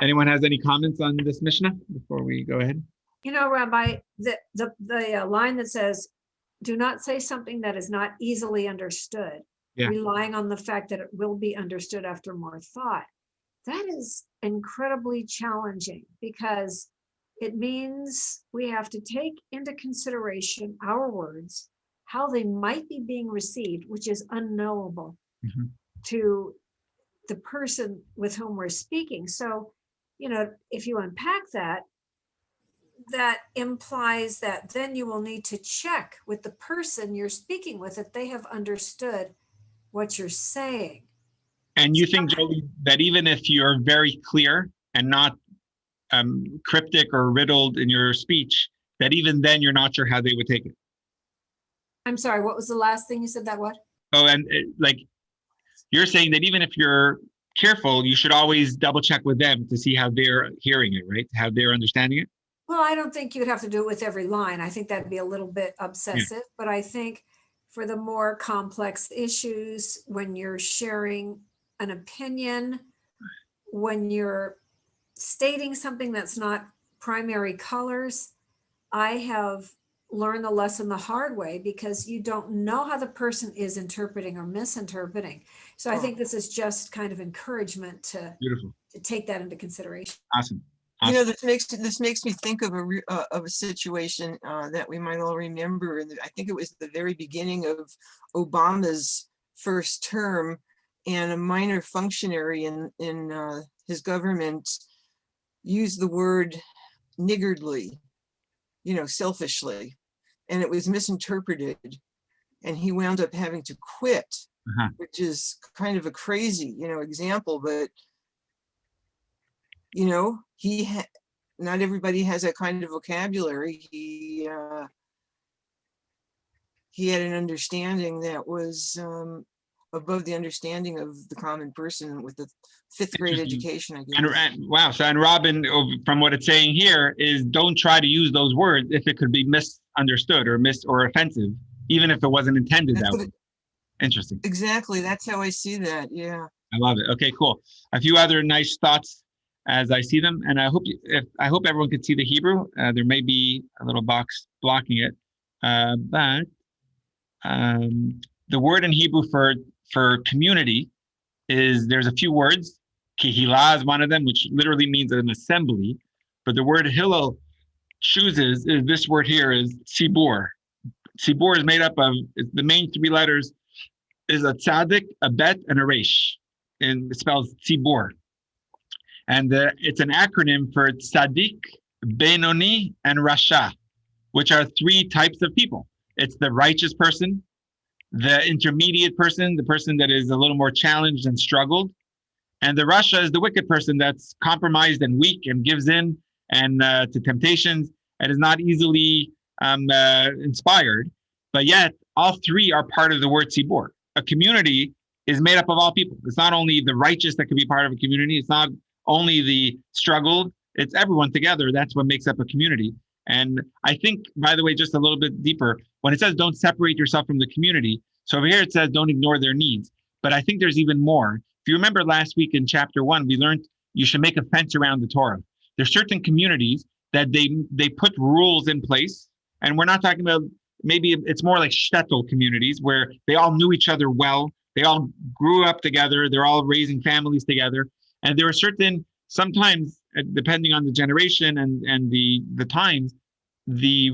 S1: Anyone has any comments on this Mishnah before we go ahead?
S9: You know, Rabbi, the line that says, do not say something that is not easily understood,
S1: Yeah.
S9: relying on the fact that it will be understood after more thought. That is incredibly challenging because it means we have to take into consideration our words, how they might be being received, which is unknowable to the person with whom we're speaking. So, you know, if you unpack that, that implies that then you will need to check with the person you're speaking with that they have understood what you're saying.
S1: And you think, Jolie, that even if you're very clear and not cryptic or riddled in your speech, that even then you're not sure how they would take it?
S9: I'm sorry, what was the last thing you said? That what?
S1: Oh, and like you're saying that even if you're careful, you should always double check with them to see how they're hearing it, right? How they're understanding it?
S9: Well, I don't think you'd have to do it with every line. I think that'd be a little bit obsessive, but I think for the more complex issues, when you're sharing an opinion, when you're stating something that's not primary colors, I have learned the lesson the hard way because you don't know how the person is interpreting or misinterpreting. So I think this is just kind of encouragement to take that into consideration.
S1: Awesome.
S5: You know, this makes me think of a situation that we might all remember. And I think it was the very beginning of Obama's first term, and a minor functionary in his government used the word niggardly, you know, selfishly, and it was misinterpreted, and he wound up having to quit, which is kind of a crazy, you know, example, but you know, not everybody has that kind of vocabulary. He had an understanding that was above the understanding of the common person with the fifth grade education, I guess.
S1: And wow, so and Robin, from what it's saying here, is don't try to use those words if it could be misunderstood or offensive, even if it wasn't intended that way. Interesting.
S5: Exactly, that's how I see that. Yeah.
S1: I love it. Okay, cool. A few other nice thoughts as I see them, and I hope everyone could see the Hebrew. There may be a little box blocking it, but the word in Hebrew for community there's a few words. Kehillah is one of them, which literally means an assembly. But the word Hillel chooses is this word here is tzibur. Tzibur is made up of the main three letters is a tzaddik, a bet, and a resh, and it spells tzibur. And it's an acronym for tzaddik, benoni, and rasha, which are three types of people. It's the righteous person, the intermediate person, the person that is a little more challenged and struggled, and the rasha is the wicked person that's compromised and weak and gives in and to temptations and is not easily inspired. But yet, all three are part of the word tzibur. A community is made up of all people. It's not only the righteous that can be part of a community. It's not only the struggled. It's everyone together. That's what makes up a community. And I think, by the way, just a little bit deeper, when it says don't separate yourself from the community, so over here it says don't ignore their needs. But I think there's even more. If you remember last week in chapter 1, we learned you should make a fence around the Torah. There's certain communities that they put rules in place, and we're not talking about, maybe it's more like shtetl communities where they all knew each other well, they all grew up together, they're all raising families together, and there are certain, sometimes depending on the generation and the times, the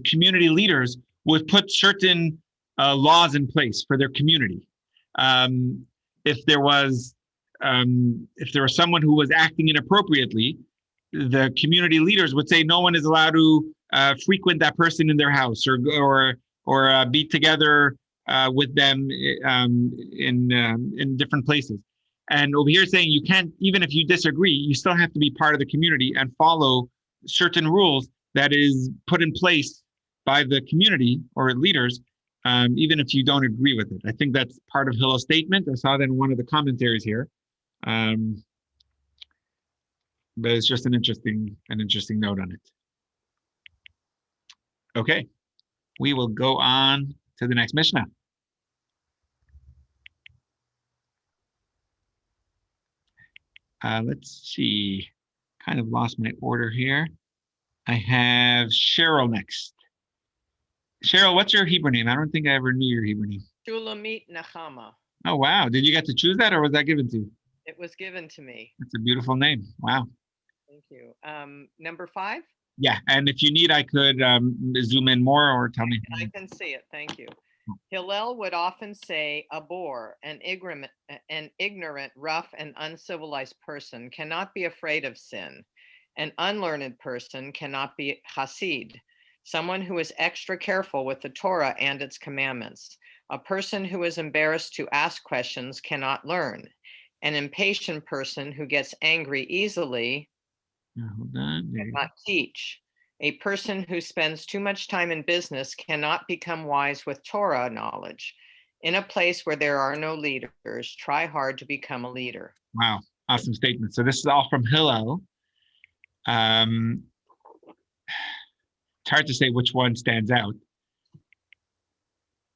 S1: community leaders would put certain laws in place for their community. If there was someone who was acting inappropriately, the community leaders would say no one is allowed to frequent that person in their house or be together with them in different places. And over here saying you can't, even if you disagree, you still have to be part of the community and follow certain rules that is put in place by the community or leaders, even if you don't agree with it. I think that's part of Hillel's statement. I saw that in one of the commentaries here. But it's just an interesting note on it. Okay, we will go on to the next Mishnah. Let's see, kind of lost my order here. I have Cheryl next. Cheryl, what's your Hebrew name? I don't think I ever knew your Hebrew name.
S2: Shulamit Nechama.
S1: Oh, wow. Did you get to choose that or was that given to you?
S2: It was given to me.
S1: That's a beautiful name. Wow.
S2: Thank you. Number 5?
S1: Yeah, and if you need, I could zoom in more or tell me.
S2: I can see it. Thank you. Hillel would often say a boor, an ignorant, rough, and uncivilized person cannot be afraid of sin. An unlearned person cannot be Hasid, someone who is extra careful with the Torah and its commandments. A person who is embarrassed to ask questions cannot learn. An impatient person who gets angry easily cannot teach. A person who spends too much time in business cannot become wise with Torah knowledge. In a place where there are no leaders, try hard to become a leader.
S1: Wow, awesome statement. So this is all from Hillel. It's hard to say which one stands out.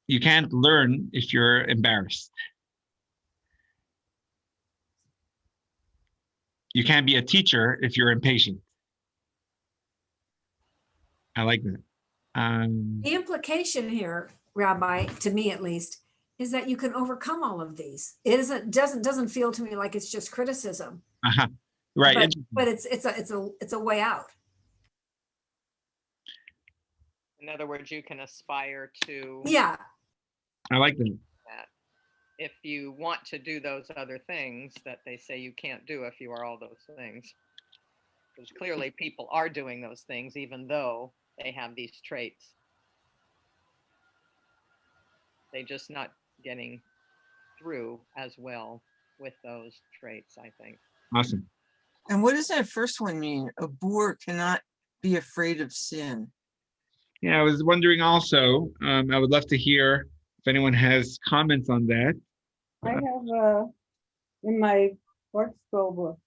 S1: You can't learn if you're embarrassed. You can't be a teacher if you're impatient. I like that.
S9: The implication here, Rabbi, to me at least, is that you can overcome all of these. It doesn't feel to me like it's just criticism.
S1: Right.
S9: But it's a way out.
S2: In other words, you can aspire to.
S9: Yeah.
S1: I like that.
S2: If you want to do those other things that they say you can't do if you are all those things. Because clearly people are doing those things even though they have these traits. They're just not getting through as well with those traits, I think.
S1: Awesome.
S5: And what does that first one mean? A boor cannot be afraid of sin.
S1: Yeah, I was wondering also, I would love to hear if anyone has comments on that.
S10: I have in my work scroll book.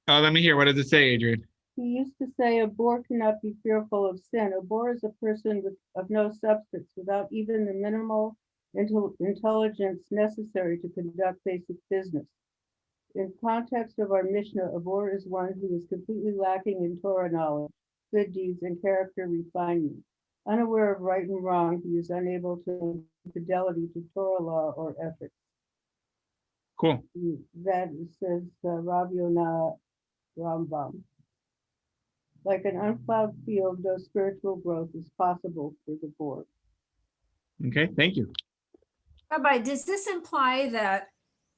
S1: Oh, let me hear. What does it say, Adrian?
S10: He used to say a boor cannot be fearful of sin. A boor is a person of no substance, without even the minimal intelligence necessary to conduct basic business. In context of our Mishnah, a boor is one who is completely lacking in Torah knowledge, good deeds, and character refinement. Unaware of right and wrong, he is unable to fidelity to Torah law or ethics.
S1: Cool.
S10: That says Rav Yonah Rambam. Like an unplowed field, no spiritual growth is possible for the boor.
S1: Okay, thank you.
S9: Rabbi, does this imply that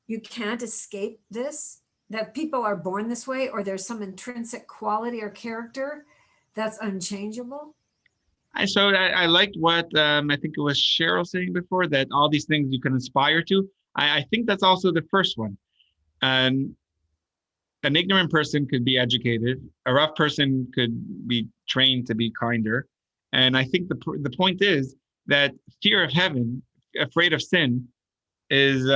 S9: you can't escape this? That people are born this way, or there's some intrinsic quality or character that's unchangeable?
S1: I liked what I think it was Cheryl saying before, that all these things you can aspire to. I think that's also the first one. An ignorant person could be educated. A rough person could be trained to be kinder. And I think the point is that fear of heaven, afraid of sin, is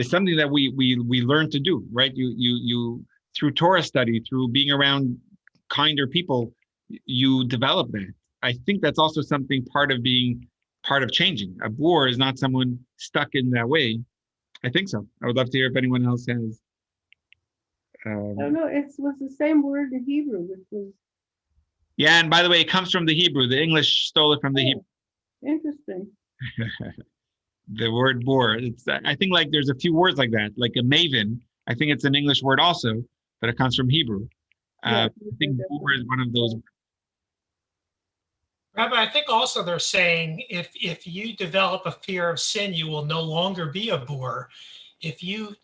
S1: something that we learn to do, right? You through Torah study, through being around kinder people, you develop that. I think that's also something part of changing. A boor is not someone stuck in that way. I think so. I would love to hear if anyone else has.
S10: No, no, it was the same word in Hebrew, which was
S1: Yeah, and by the way, it comes from the Hebrew. The English stole it from the Hebrew.
S10: interesting.
S1: The word bore. It's I think like there's a few words like that, like a maven. I think it's an English word also, but it comes from Hebrew.
S10: Yeah,
S1: I think bore is one of those.
S4: Rabbi, I think also they're saying if you develop a fear of sin, you will no longer be a boor. If you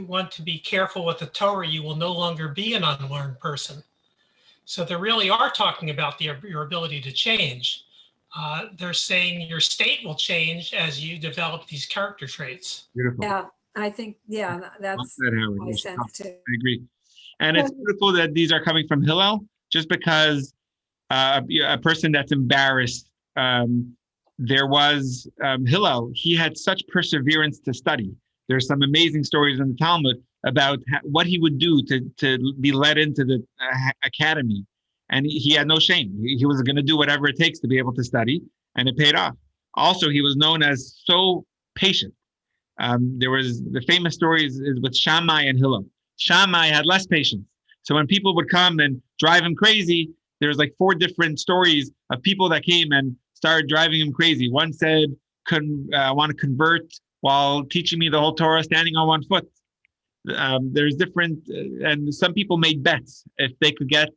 S4: want to be careful with the Torah, you will no longer be an unlearned person. So they really are talking about your ability to change. They're saying your state will change as you develop these character traits.
S1: Beautiful.
S9: Yeah, I think, yeah, that's
S1: That, Howard.
S9: my sense too.
S1: I agree. And it's beautiful that these are coming from Hillel, just because a person that's embarrassed. There was Hillel. He had such perseverance to study. There's some amazing stories in the Talmud about what he would do to be led into the academy. And he had no shame. He was going to do whatever it takes to be able to study, and it paid off. Also, he was known as so patient. There was the famous stories is with Shammai and Hillel. Shammai had less patience. So when people would come and drive him crazy, there's like 4 different stories of people that came and started driving him crazy. One said, I want to convert while teaching me the whole Torah standing on one foot. There's different, and some people made bets if they could get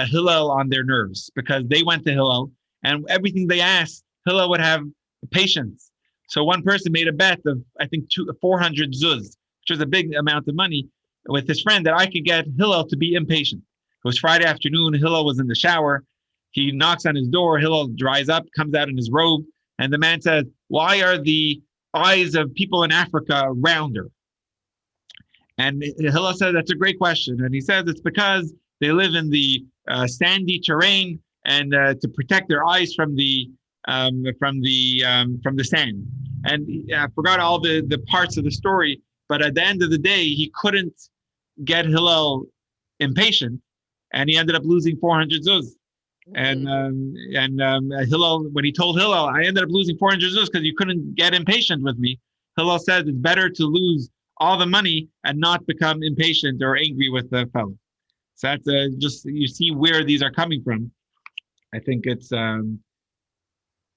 S1: Hillel on their nerves, because they went to Hillel and everything they asked, Hillel would have patience. So one person made a bet of, I think, 400 zuz, which was a big amount of money, with his friend, that I could get Hillel to be impatient. It was Friday afternoon. Hillel was in the shower. He knocks on his door. Hillel dries up, comes out in his robe. And the man says, why are the eyes of people in Africa rounder? And Hillel said, that's a great question. And he says, it's because they live in the sandy terrain, and to protect their eyes from the sand. And I forgot all the parts of the story, but at the end of the day, he couldn't get Hillel impatient, and he ended up losing 400 zuz. And Hillel, when he told Hillel, I ended up losing 400 zuz because you couldn't get impatient with me. Hillel said it's better to lose all the money and not become impatient or angry with the fellow. So that's just, you see where these are coming from. I think it's, and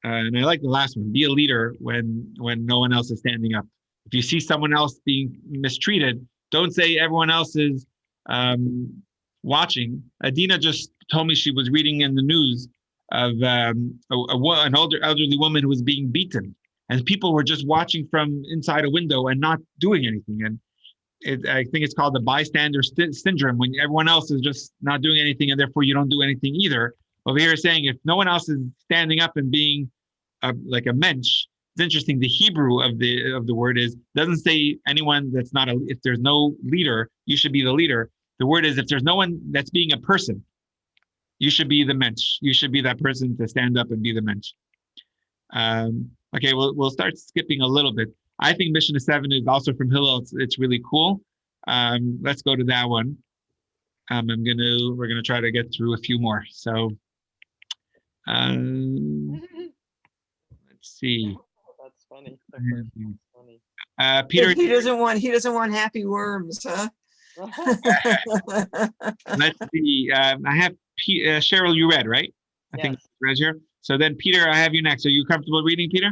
S1: I like the last one, be a leader when no one else is standing up. If you see someone else being mistreated, don't say everyone else is watching. Adina just told me she was reading in the news of an elderly woman who was being beaten, and people were just watching from inside a window and not doing anything. And I think it's called the bystander syndrome, when everyone else is just not doing anything, and therefore you don't do anything either. Over here saying if no one else is standing up and being like a mensch. It's interesting. The Hebrew of the word doesn't say anyone that's not if there's no leader, you should be the leader. The word is if there's no one that's being a person, you should be the mensch. You should be that person to stand up and be the mensch. Okay, we'll start skipping a little bit. I think Mishnah 7 is also from Hillel. It's really cool. Let's go to that one. We're gonna try to get through a few more. So let's see.
S2: That's funny.
S1: Peter,
S5: he doesn't want happy worms, huh?
S1: Let's see. I have Cheryl. You read, right? I think read here. So then, Peter, I have you next. Are you comfortable reading, Peter?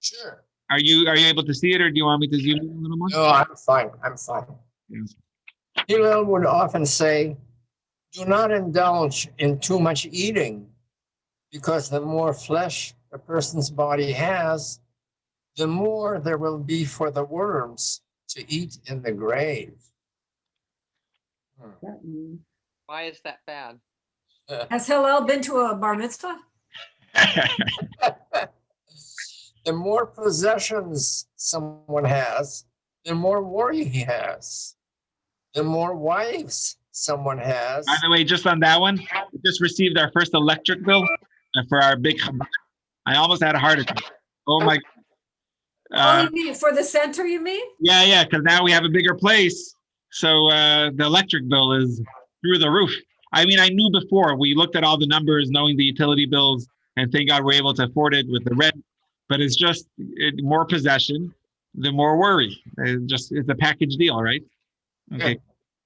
S11: Sure.
S1: Are you able to see it, or do you want me to zoom in a little more?
S11: No, I'm fine.
S1: Yes.
S11: Hillel would often say, do not indulge in too much eating, because the more flesh a person's body has, the more there will be for the worms to eat in the grave.
S2: Why is that bad?
S9: Has Hillel been to a bar mitzvah?
S11: The more possessions someone has, the more worry he has. The more wives someone has.
S1: By the way, just on that one, we just received our first electric bill for our big. I almost had a heart attack. Oh my.
S9: Oh, you mean for the center, you mean?
S1: Yeah, because now we have a bigger place. So the electric bill is through the roof. I mean, I knew before. We looked at all the numbers, knowing the utility bills, and thank God we're able to afford it with the rent. But it's just more possession. the more worry. It's a package deal, right? Okay,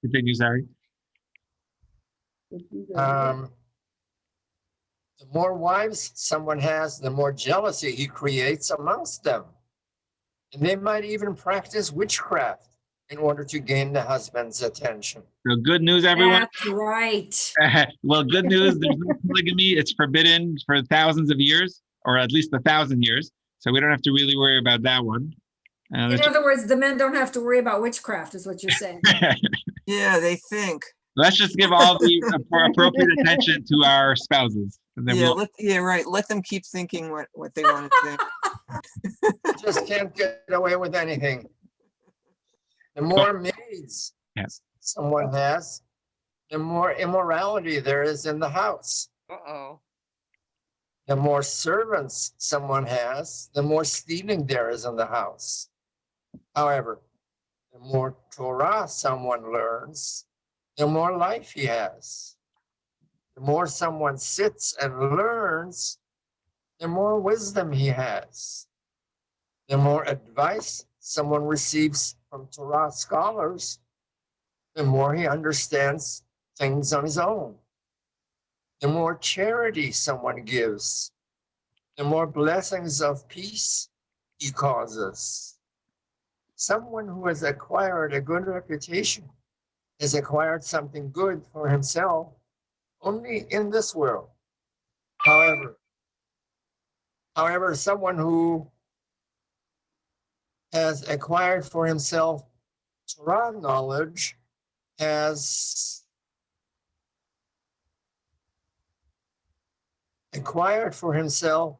S1: continue, Sorry.
S11: The more wives someone has, the more jealousy he creates amongst them. And they might even practice witchcraft in order to gain the husband's attention.
S1: So good news, everyone.
S9: That's right.
S1: Well, good news, there's no polygamy. It's forbidden for thousands of years, or at least 1,000 years. So we don't have to really worry about that one.
S9: In other words, the men don't have to worry about witchcraft, is what you're saying.
S5: Yeah, they think.
S1: Let's just give all the appropriate attention to our spouses. And then
S5: Yeah, right. Let them keep thinking what they want to think.
S11: Just can't get away with anything. The more maids someone has, the more immorality there is in the house.
S2: Uh-oh.
S11: The more servants someone has, the more stealing there is in the house. However, the more Torah someone learns, the more life he has. The more someone sits and learns, the more wisdom he has. The more advice someone receives from Torah scholars, the more he understands things on his own. The more charity someone gives, the more blessings of peace he causes. Someone who has acquired a good reputation has acquired something good for himself only in this world. However, someone who has acquired for himself Torah knowledge has acquired for himself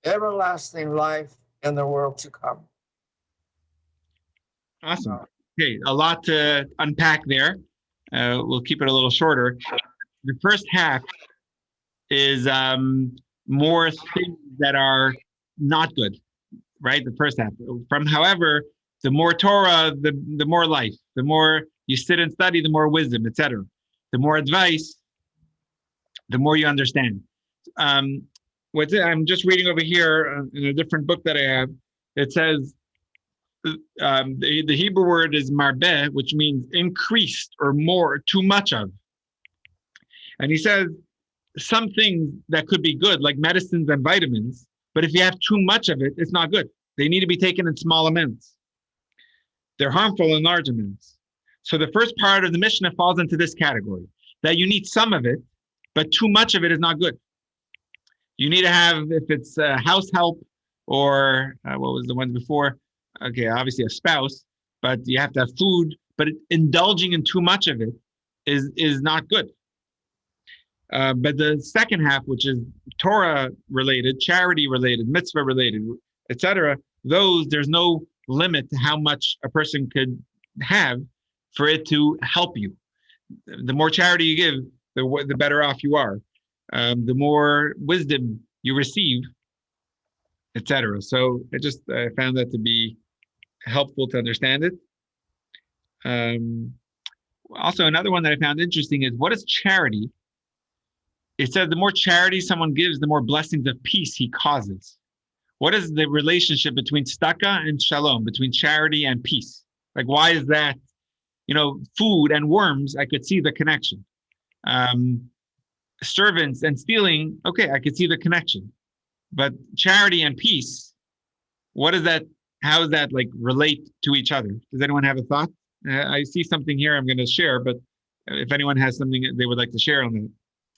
S11: everlasting life in the world to come.
S1: Awesome. Okay, a lot to unpack there. We'll keep it a little shorter. The first half is more things that are not good, right? The first half. However, the more Torah, the more life. The more you sit and study, the more wisdom, etc. The more advice, the more you understand. I'm just reading over here in a different book that I have. It says the Hebrew word is marbeh, which means increased or more, too much of. And he says some things that could be good, like medicines and vitamins, but if you have too much of it, it's not good. They need to be taken in small amounts. They're harmful in large amounts. So the first part of the Mishnah falls into this category, that you need some of it, but too much of it is not good. You need to have, if it's house help or what was the one before? Okay, obviously a spouse, but you have to have food, but indulging in too much of it is not good. But the second half, which is Torah related, charity related, mitzvah related, etc., there's no limit to how much a person could have for it to help you. The more charity you give, the better off you are. The more wisdom you receive, etc. So I found that to be helpful to understand it. Also, another one that I found interesting is, what is charity? It says the more charity someone gives, the more blessings of peace he causes. What is the relationship between tzedakah and shalom, between charity and peace? Like, why is that? Food and worms, I could see the connection. Servants and stealing, okay, I could see the connection. But charity and peace, what is that? How does that relate to each other? Does anyone have a thought? I see something here I'm going to share, but if anyone has something they would like to share on that.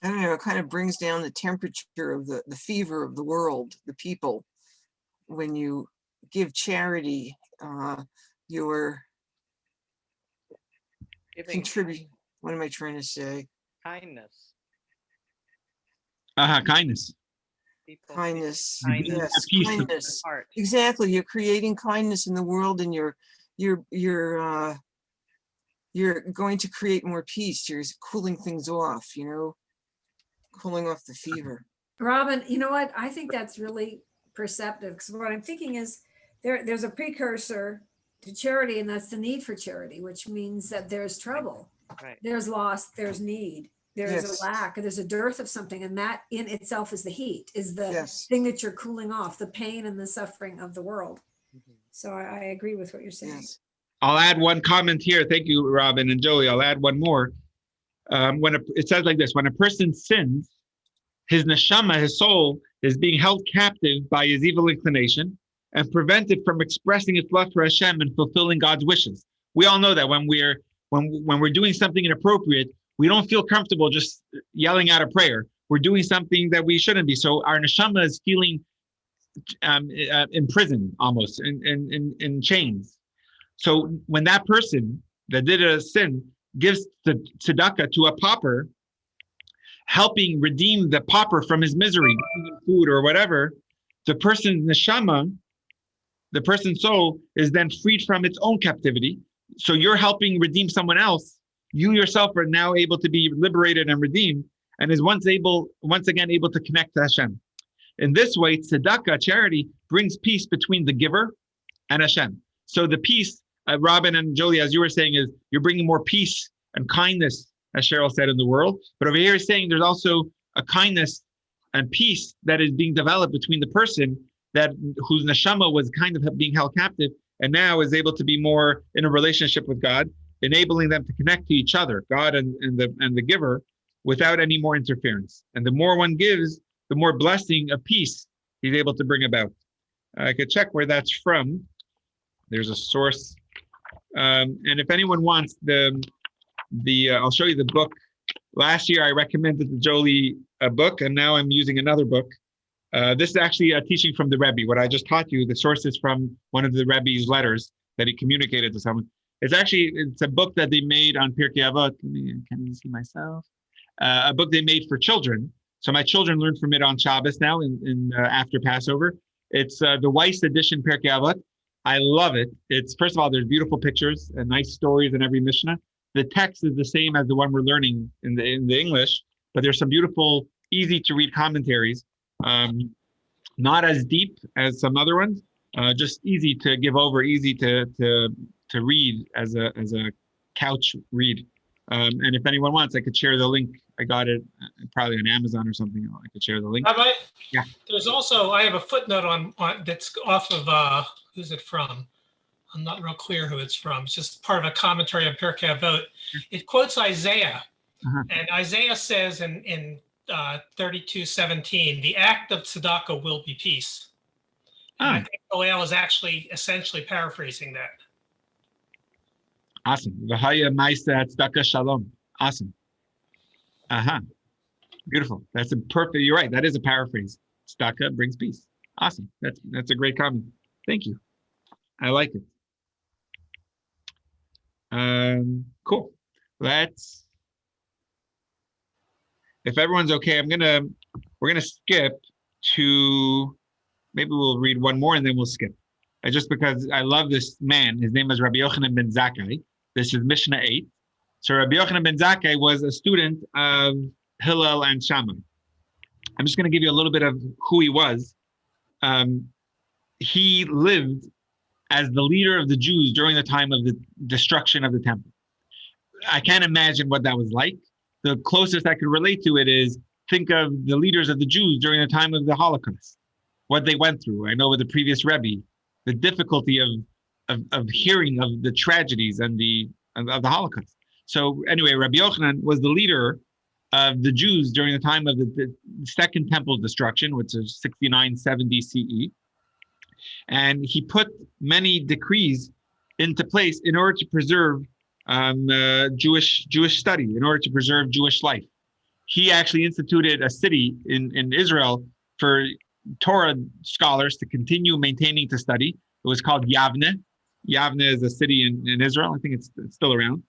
S5: I don't know, it kind of brings down the temperature of the fever of the world, the people. When you give charity, you're contributing. What am I trying to say?
S2: Kindness.
S1: Kindness.
S5: Kindness.
S2: Kindness.
S5: Yes, kindness. Exactly. You're creating kindness in the world, and you're going to create more peace. You're cooling things off, cooling off the fever.
S9: Robin, you know what? I think that's really perceptive, because what I'm thinking is there's a precursor to charity, and that's the need for charity, which means that there's trouble,
S2: right.
S9: There's loss, there's need, there's a lack, there's a dearth of something, and that in itself is the heat, is the thing that you're cooling off, the pain and the suffering of the world. So I agree with what you're saying.
S5: Yes.
S1: I'll add one comment here. Thank you, Robin and Joey. I'll add one more. It says like this: when a person sins, his neshama, his soul, is being held captive by his evil inclination and prevented from expressing its love for Hashem and fulfilling God's wishes. We all know that when we're doing something inappropriate, we don't feel comfortable just yelling out a prayer. We're doing something that we shouldn't be. So our neshama is feeling imprisoned, almost in chains. So when that person that did a sin gives the tzedakah to a pauper, helping redeem the pauper from his misery, food or whatever, the person's neshama, the person's soul, is then freed from its own captivity. So you're helping redeem someone else. You yourself are now able to be liberated and redeemed, and is once again able to connect to Hashem. In this way, tzedakah, charity, brings peace between the giver and Hashem. So the peace, Robin and Jolie, as you were saying, is you're bringing more peace and kindness, as Cheryl said, in the world. But over here, saying there's also a kindness and peace that is being developed between the person whose neshama was kind of being held captive, and now is able to be more in a relationship with God, enabling them to connect to each other, God and the giver, without any more interference. And the more one gives, the more blessing of peace he's able to bring about. I could check where that's from. There's a source. And if anyone wants I'll show you the book. Last year, I recommended to Jolie a book, and now I'm using another book. This is actually a teaching from the Rebbe. What I just taught you, the source is from one of the Rebbe's letters that he communicated to someone. It's a book that they made on Pirkei Avot. Can you see myself? A book they made for children. So my children learn from it on Shabbos now, after Passover. It's the Weiss edition Pirkei Avot. I love it. It's, first of all, there's beautiful pictures and nice stories in every Mishnah. The text is the same as the one we're learning in the English, but there's some beautiful, easy to read commentaries. Not as deep as some other ones, just easy to give over, easy to read as a couch read. And if anyone wants, I could share the link. I got it probably on Amazon or something. I could share the link. Yeah.
S4: There's also, I have a footnote on that's off of, who's it from? I'm not real clear who it's from. It's just part of a commentary on Pirkei Avot. It quotes Isaiah, and Isaiah says in 32:17, the act of tzedakah will be peace. And I think Hillel is actually essentially paraphrasing that.
S1: Awesome. V'haya ma'aseh tzedakah shalom. Awesome. Beautiful. That's a perfect. You're right. That is a paraphrase. Tzedakah brings peace. Awesome. That's a great comment. Thank you. I like it. Cool. If everyone's okay, we're gonna skip to, maybe we'll read one more and then we'll skip. Just because I love this man. His name is Rabbi Yochanan ben Zakkai. This is Mishnah 8. So Rabbi Yochanan ben Zakkai was a student of Hillel and Shammai. I'm just gonna give you a little bit of who he was. He lived as the leader of the Jews during the time of the destruction of the temple. I can't imagine what that was like. The closest I could relate to it is, think of the leaders of the Jews during the time of the Holocaust, what they went through. I know with the previous Rebbe, the difficulty of hearing of the tragedies and of the Holocaust. So anyway, Rabbi Yochanan was the leader of the Jews during the time of the Second Temple destruction, which is 69-70 CE. And he put many decrees into place in order to preserve Jewish study, in order to preserve Jewish life. He actually instituted a city in Israel for Torah scholars to continue maintaining to study. It was called Yavne. Yavne is a city in Israel. I think it's still around.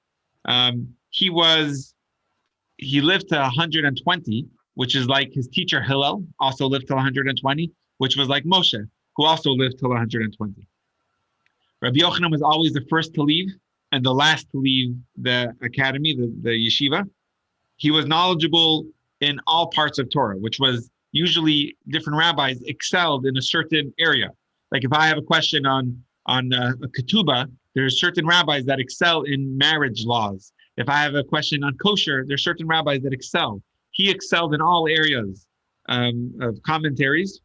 S1: He lived to 120, which is like his teacher Hillel also lived till 120, which was like Moshe, who also lived till 120. Rabbi Yochanan was always the first to leave and the last to leave the academy, the yeshiva. He was knowledgeable in all parts of Torah, which was usually different rabbis excelled in a certain area. Like if I have a question on a ketubah, there's certain rabbis that excel in marriage laws. If I have a question on kosher, there's certain rabbis that excel. He excelled in all areas of commentaries,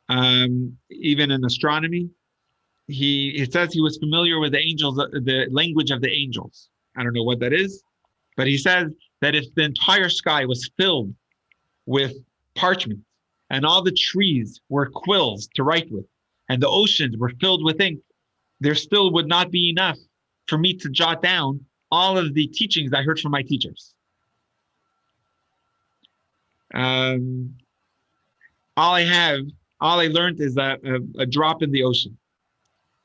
S1: even in astronomy. it says he was familiar with the angels, the language of the angels. I don't know what that is, but he says that if the entire sky was filled with parchment and all the trees were quills to write with and the oceans were filled with ink, there still would not be enough for me to jot down all of the teachings I heard from my teachers. All I learned is that a drop in the ocean.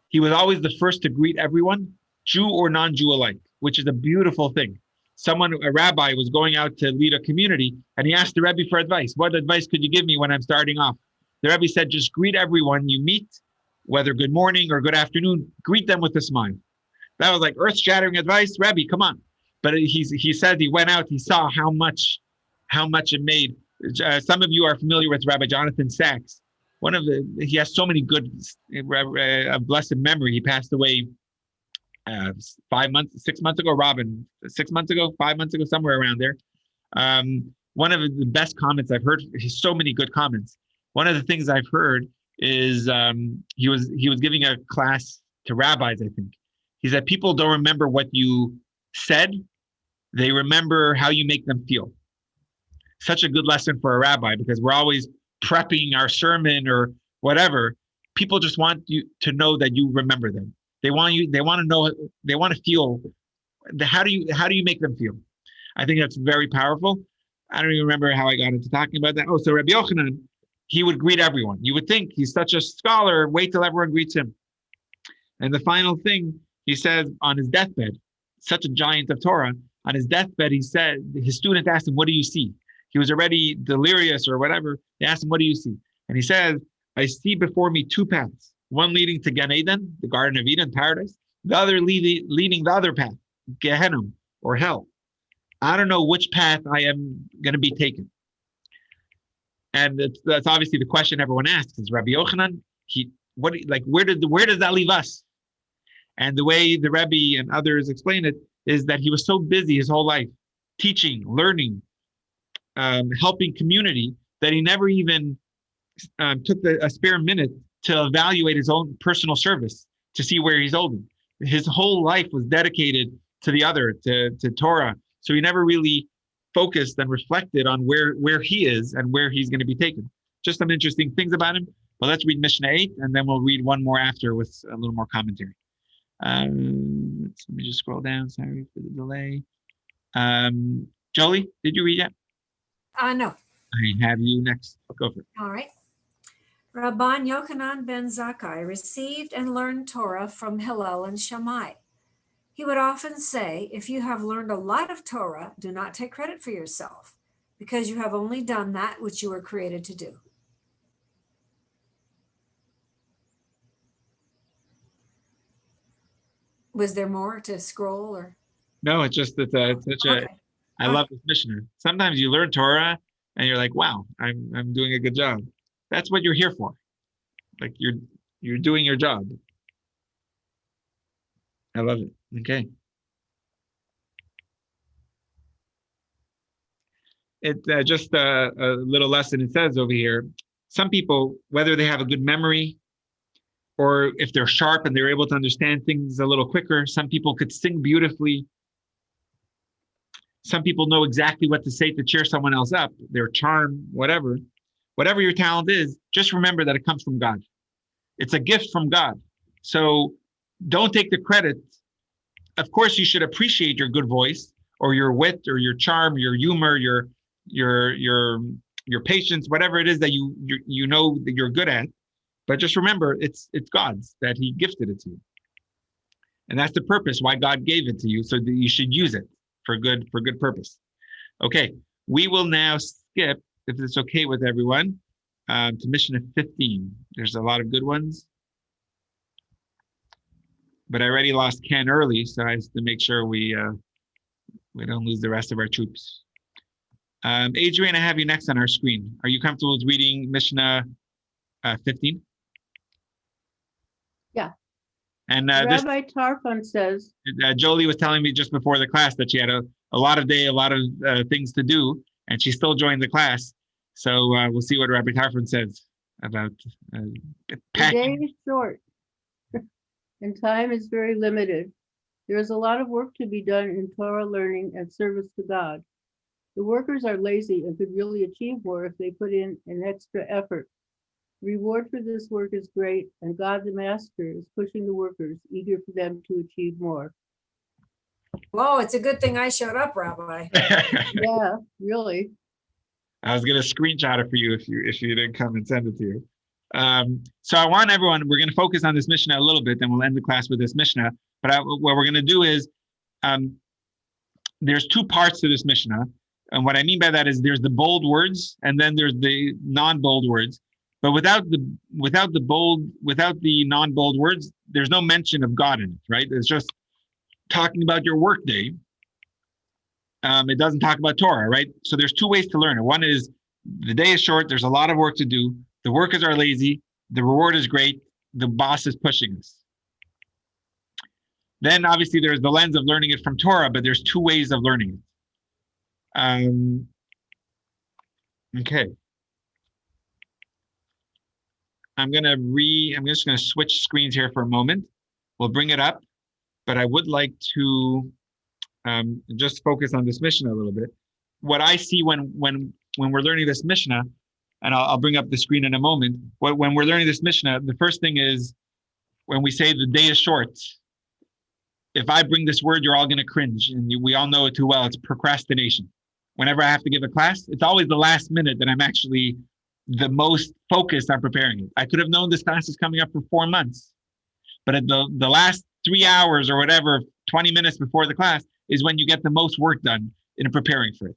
S1: He was always the first to greet everyone, Jew or non-Jew alike, which is a beautiful thing. A rabbi was going out to lead a community, and he asked the Rebbe for advice. What advice could you give me when I'm starting off? The Rebbe said, just greet everyone you meet, whether good morning or good afternoon, greet them with a smile. That was like earth-shattering advice. Rebbe, come on. But he said he went out, he saw how much it made. Some of you are familiar with Rabbi Jonathan Sachs. He has so many good, blessed memory. He passed away 6 months ago, Robin, 6 months ago, 5 months ago, somewhere around there. One of the best comments I've heard, so many good comments. One of the things I've heard is he was giving a class to rabbis, I think. He said, people don't remember what you said, they remember how you make them feel. Such a good lesson for a rabbi, because we're always prepping our sermon or whatever. People just want you to know that you remember them. They want to know, they want to feel, how do you make them feel? I think that's very powerful. I don't even remember how I got into talking about that. Oh, so Rabbi Yochanan, he would greet everyone. You would think he's such a scholar, wait till everyone greets him. And the final thing he says on his deathbed, such a giant of Torah, on his deathbed, he said, his student asked him, what do you see? He was already delirious or whatever. They asked him, what do you see? And he says, I see before me two paths, one leading to Gan Eden, the Garden of Eden, paradise, the other leading the other path, Gehenna, or hell. I don't know which path I am going to be taken. And that's obviously the question everyone asks, is Rabbi Yochanan, where does that leave us? And the way the Rebbe and others explain it is that he was so busy his whole life, teaching, learning, helping community, that he never even took a spare minute to evaluate his own personal service, to see where he's holding. His whole life was dedicated to the other, to Torah. So he never really focused and reflected on where he is and where he's going to be taken. Just some interesting things about him. But let's read Mishnah 8, and then we'll read one more after with a little more commentary. Let me just scroll down. Sorry for the delay. Jolie, did you read yet?
S9: No.
S1: I have you next. Go for it.
S9: All right. Rabban Yochanan ben Zakkai received and learned Torah from Hillel and Shammai. He would often say, if you have learned a lot of Torah, do not take credit for yourself, because you have only done that which you were created to do. Was there more to scroll or?
S1: No, it's just that it's such a.
S9: Okay.
S1: I love this Mishnah. Sometimes you learn Torah and you're like, wow, I'm doing a good job. That's what you're here for. Like you're doing your job. I love it. Okay. It's just a little lesson. It says over here, some people, whether they have a good memory or if they're sharp and they're able to understand things a little quicker, some people could sing beautifully. Some people know exactly what to say to cheer someone else up, their charm, whatever. Whatever your talent is, just remember that it comes from God. It's a gift from God. So don't take the credit. Of course, you should appreciate your good voice or your wit or your charm, your humor, your patience, whatever it is that you know that you're good at. But just remember, it's God's, that He gifted it to you. And that's the purpose why God gave it to you, so that you should use it for good purpose. Okay, we will now skip, if it's okay with everyone, to Mishnah 15. There's a lot of good ones. But I already lost Ken early, so I have to make sure we don't lose the rest of our troops. Adrian, I have you next on our screen. Are you comfortable with reading Mishnah 15?
S10: Yeah.
S1: And
S10: Rabbi Tarfon says,
S1: Jolie was telling me just before the class that she had a lot of things to do, and she still joined the class. So we'll see what Rabbi Tarfon says about
S10: the day is short. and time is very limited. There is a lot of work to be done in Torah learning and service to God. The workers are lazy and could really achieve more if they put in an extra effort. Reward for this work is great, and God the Master is pushing the workers, eager for them to achieve more.
S9: Whoa, it's a good thing I showed up, Rabbi.
S10: Yeah, really.
S1: I was going to screenshot it for you if you didn't come and send it to you. So I want everyone, we're going to focus on this Mishnah a little bit, then we'll end the class with this Mishnah. But what we're going to do is, there's two parts to this Mishnah. And what I mean by that is there's the bold words and then there's the non-bold words. But without the non-bold words, there's no mention of God in it, right? It's just talking about your work day. It doesn't talk about Torah, right? So there's two ways to learn it. One is the day is short. There's a lot of work to do. The workers are lazy. The reward is great. The boss is pushing us. Then obviously there's the lens of learning it from Torah, but there's two ways of learning it. Okay. I'm just gonna switch screens here for a moment. We'll bring it up, but I would like to just focus on this Mishnah a little bit. What I see when we're learning this Mishnah, and I'll bring up the screen in a moment. When we're learning this Mishnah, the first thing is when we say the day is short. If I bring this word, you're all going to cringe, and we all know it too well. It's procrastination. Whenever I have to give a class, it's always the last minute that I'm actually the most focused on preparing it. I could have known this class is coming up for 4 months, but at the last 3 hours or whatever, 20 minutes before the class is when you get the most work done in preparing for it.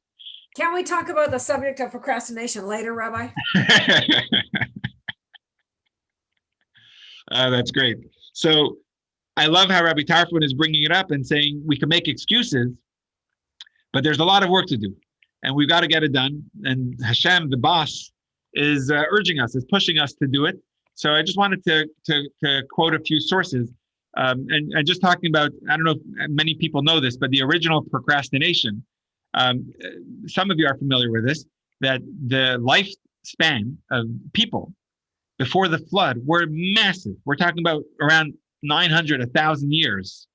S9: Can we talk about the subject of procrastination later, Rabbi?
S1: That's great. So I love how Rabbi Tarfon is bringing it up and saying we can make excuses, but there's a lot of work to do, and we've got to get it done. And Hashem, the boss, is urging us, is pushing us to do it. So I just wanted to quote a few sources, and just talking about, I don't know if many people know this, but the original procrastination, some of you are familiar with this, that the lifespan of people before the flood were massive. We're talking about around 900, 1,000 years.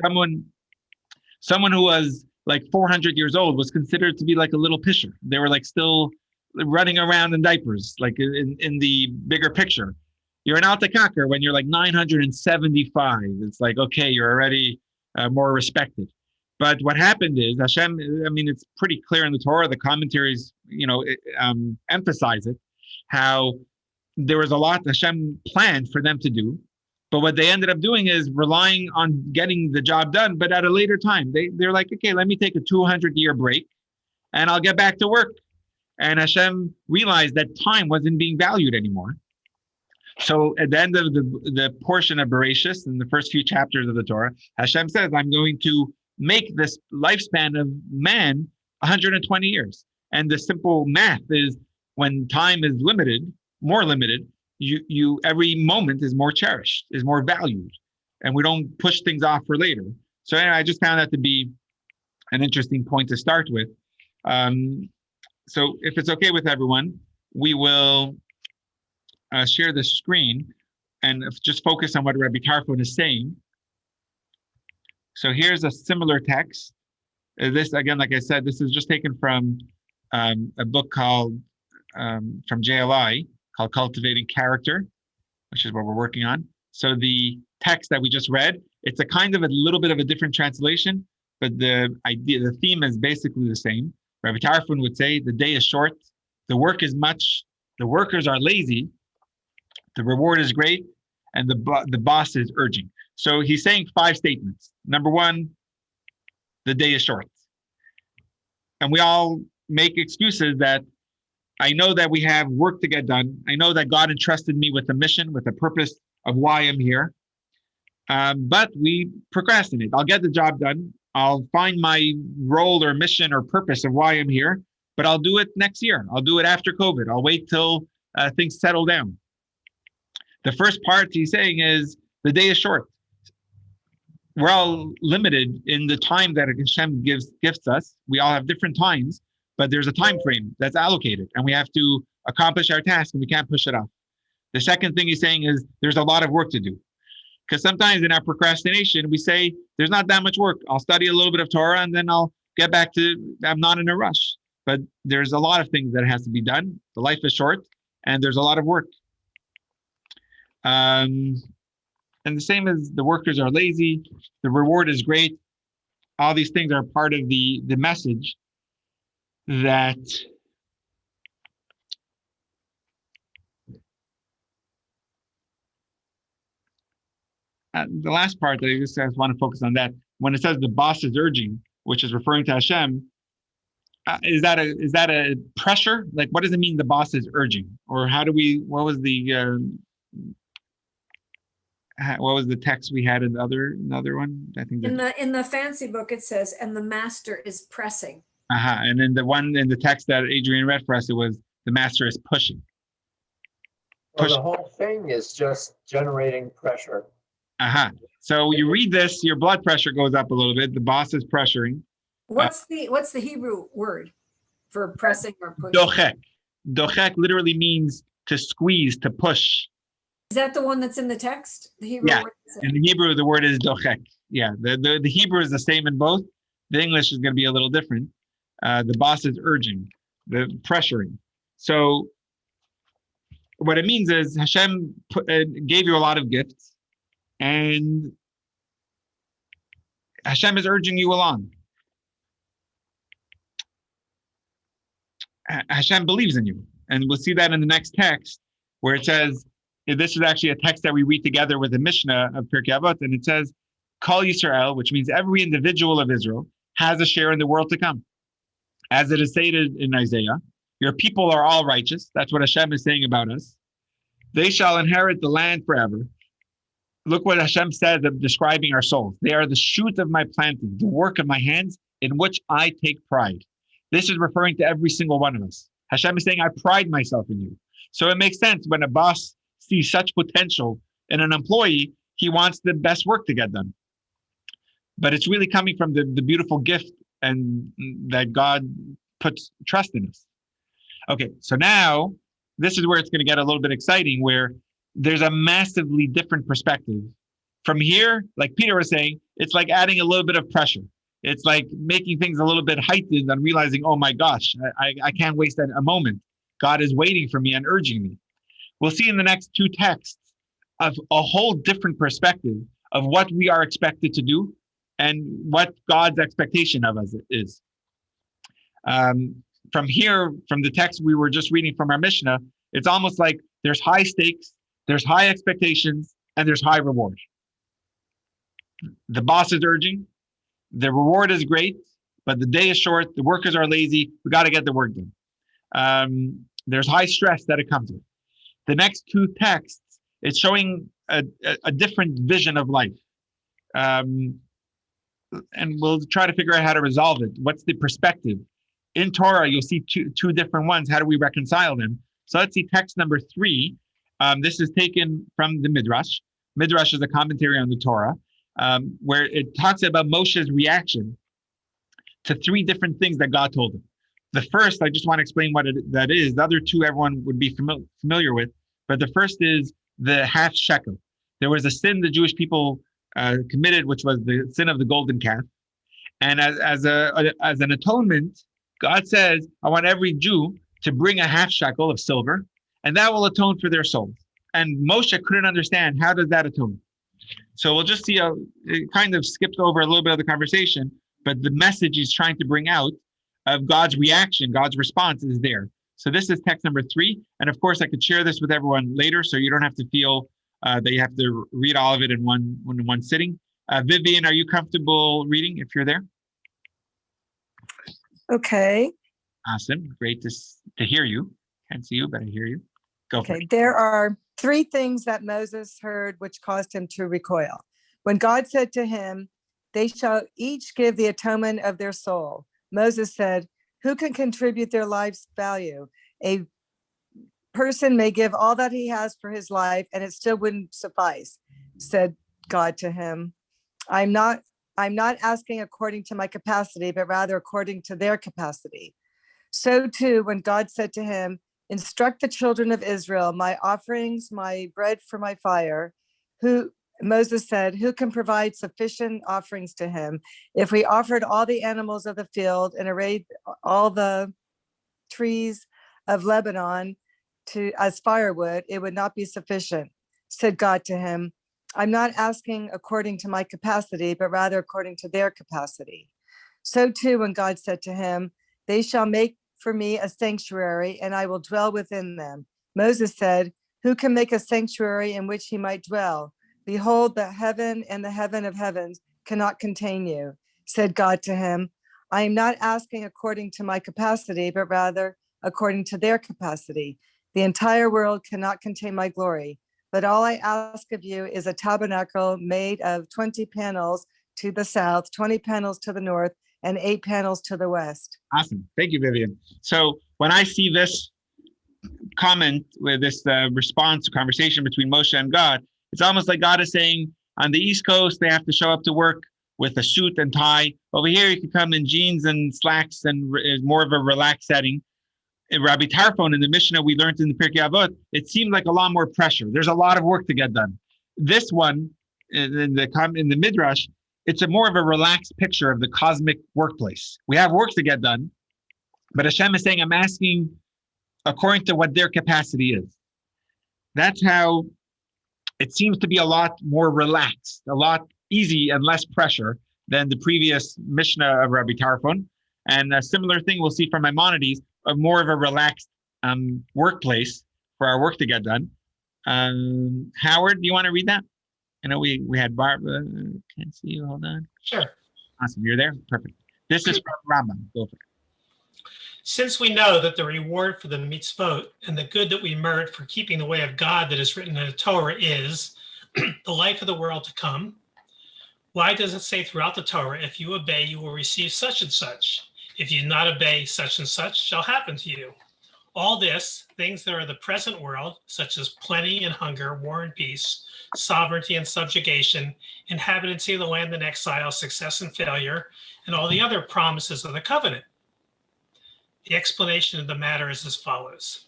S1: Someone who was like 400 years old was considered to be like a little pisher. They were like still running around in diapers, like in the bigger picture. You're an Altakaker when you're like 975. It's like, okay, you're already more respected. But what happened is Hashem, I mean, it's pretty clear in the Torah, the commentaries, emphasize it, how there was a lot Hashem planned for them to do. But what they ended up doing is relying on getting the job done, but at a later time. They're like, okay, let me take a 200-year break and I'll get back to work. And Hashem realized that time wasn't being valued anymore. So at the end of the portion of Bereshis, in the first few chapters of the Torah, Hashem says, I'm going to make this lifespan of man 120 years. And the simple math is when time is limited, more limited, you every moment is more cherished, is more valued, and we don't push things off for later. So anyway, I just found that to be an interesting point to start with. So if it's okay with everyone, we will share the screen and just focus on what Rabbi Tarfon is saying. So here's a similar text. This, again, like I said, this is just taken from a book called, from JLI, called Cultivating Character, which is what we're working on. So the text that we just read, it's a kind of a little bit of a different translation, but the idea, the theme is basically the same. Rabbi Tarfon would say, the day is short, the work is much, the workers are lazy, the reward is great, and the boss is urging. So he's saying 5 statements. Number 1, the day is short. And we all make excuses that I know that we have work to get done. I know that God entrusted me with a mission, with a purpose of why I'm here. But we procrastinate. I'll get the job done. I'll find my role or mission or purpose of why I'm here, but I'll do it next year. I'll do it after COVID. I'll wait till things settle down. The first part he's saying is the day is short. We're all limited in the time that Hashem gifts us. We all have different times, but there's a time frame that's allocated, and we have to accomplish our task, and we can't push it off. The second thing he's saying is there's a lot of work to do. Because sometimes in our procrastination, we say, there's not that much work. I'll study a little bit of Torah and then I'll get back to, I'm not in a rush. But there's a lot of things that has to be done. The life is short and there's a lot of work. And the same as the workers are lazy, the reward is great. All these things are part of the message that the last part that I just want to focus on that. When it says the boss is urging, which is referring to Hashem, is that a pressure? Like, what does it mean the boss is urging? Or how do we, what was the text we had in the other one? I think
S9: in the fancy book it says, and the master is pressing.
S1: And then the one in the text that Adrian read for us, it was the master is pushing.
S11: Well, the whole thing is just generating pressure.
S1: So you read this, your blood pressure goes up a little bit. The boss is pressuring.
S9: What's the Hebrew word for pressing or pushing?
S1: Dochek. Dochek literally means to squeeze, to push.
S9: Is that the one that's in the text? The Hebrew word?
S1: In the Hebrew, the word is dochek. Yeah, the Hebrew is the same in both. The English is going to be a little different. The boss is urging, the pressuring. So what it means is Hashem gave you a lot of gifts, and Hashem is urging you along. Hashem believes in you. And we'll see that in the next text where it says, this is actually a text that we read together with the Mishnah of Pirkei Avot, and it says, Kol Yisrael, which means every individual of Israel, has a share in the world to come. As it is stated in Isaiah, your people are all righteous. That's what Hashem is saying about us. They shall inherit the land forever. Look what Hashem says of describing our souls. They are the shoot of my planting, the work of my hands, in which I take pride. This is referring to every single one of us. Hashem is saying, I pride myself in you. So it makes sense when a boss sees such potential in an employee, he wants the best work to get done. But it's really coming from the beautiful gift and that God puts trust in us. Okay, so now this is where it's going to get a little bit exciting, where there's a massively different perspective. From here, like Peter was saying, it's like adding a little bit of pressure. It's like making things a little bit heightened and realizing, oh my gosh, I can't waste a moment. God is waiting for me and urging me. We'll see in the next two texts of a whole different perspective of what we are expected to do and what God's expectation of us is. From here, from the text we were just reading from our Mishnah, it's almost like there's high stakes, there's high expectations, and there's high reward. The boss is urging, the reward is great, but the day is short, the workers are lazy, we got to get the work done. There's high stress that it comes with. The next two texts, it's showing a different vision of life. And we'll try to figure out how to resolve it. What's the perspective? In Torah, you'll see two different ones. How do we reconcile them? So let's see text number 3. This is taken from the Midrash. Midrash is a commentary on the Torah, where it talks about Moshe's reaction to 3 different things that God told him. The first, I just want to explain what that is. The other 2, everyone would be familiar with. But the first is the half shekel. There was a sin the Jewish people committed, which was the sin of the golden calf. And as an atonement, God says, I want every Jew to bring a half shekel of silver, and that will atone for their souls. And Moshe couldn't understand, how does that atone? So we'll just see, it kind of skipped over a little bit of the conversation, but the message he's trying to bring out of God's reaction, God's response is there. So this is text number 3. And of course, I could share this with everyone later, so you don't have to feel that you have to read all of it in one sitting. Vivian, are you comfortable reading if you're there?
S12: Okay.
S1: Awesome. Great to hear you. Can't see you, but I hear you. Go for it.
S12: There are 3 things that Moses heard which caused him to recoil. When God said to him, they shall each give the atonement of their soul. Moses said, who can contribute their life's value? A person may give all that he has for his life and it still wouldn't suffice, said God to him. I'm not asking according to my capacity, but rather according to their capacity. So too, when God said to him, instruct the children of Israel, my offerings, my bread for my fire, who Moses said, who can provide sufficient offerings to him? If we offered all the animals of the field and arrayed all the trees of Lebanon as firewood, it would not be sufficient. Said God to him, I'm not asking according to my capacity, but rather according to their capacity. So too, when God said to him, they shall make for me a sanctuary, and I will dwell within them. Moses said, who can make a sanctuary in which he might dwell? Behold, the heaven and the heaven of heavens cannot contain you. Said God to him, I am not asking according to my capacity, but rather according to their capacity. The entire world cannot contain my glory, but all I ask of you is a tabernacle made of 20 panels to the south, 20 panels to the north, and 8 panels to the west.
S1: Awesome. Thank you, Vivian. So when I see this comment with this response conversation between Moshe and God, it's almost like God is saying on the East Coast, they have to show up to work with a suit and tie. Over here, you can come in jeans and slacks and more of a relaxed setting. In Rabbi Tarfon, in the Mishnah we learned in the Pirkei Avot, it seemed like a lot more pressure. There's a lot of work to get done. This one, in the Midrash, it's a more of a relaxed picture of the cosmic workplace. We have work to get done, but Hashem is saying, I'm asking according to what their capacity is. That's how it seems to be a lot more relaxed, a lot easy and less pressure than the previous Mishnah of Rabbi Tarfon. And a similar thing we'll see from Maimonides, more of a relaxed workplace for our work to get done. Howard, do you want to read that? I know we had Barbara. Can't see you. Hold on.
S4: Sure.
S1: Awesome. You're there? Perfect. This is from Rambam. Go for it.
S4: Since we know that the reward for the mitzvot and the good that we merit for keeping the way of God that is written in the Torah is the life of the world to come, why does it say throughout the Torah, if you obey, you will receive such and such? If you do not obey, such and such shall happen to you. All this, things that are the present world, such as plenty and hunger, war and peace, sovereignty and subjugation, inhabitancy of the land and exile, success and failure, and all the other promises of the covenant. The explanation of the matter is as follows.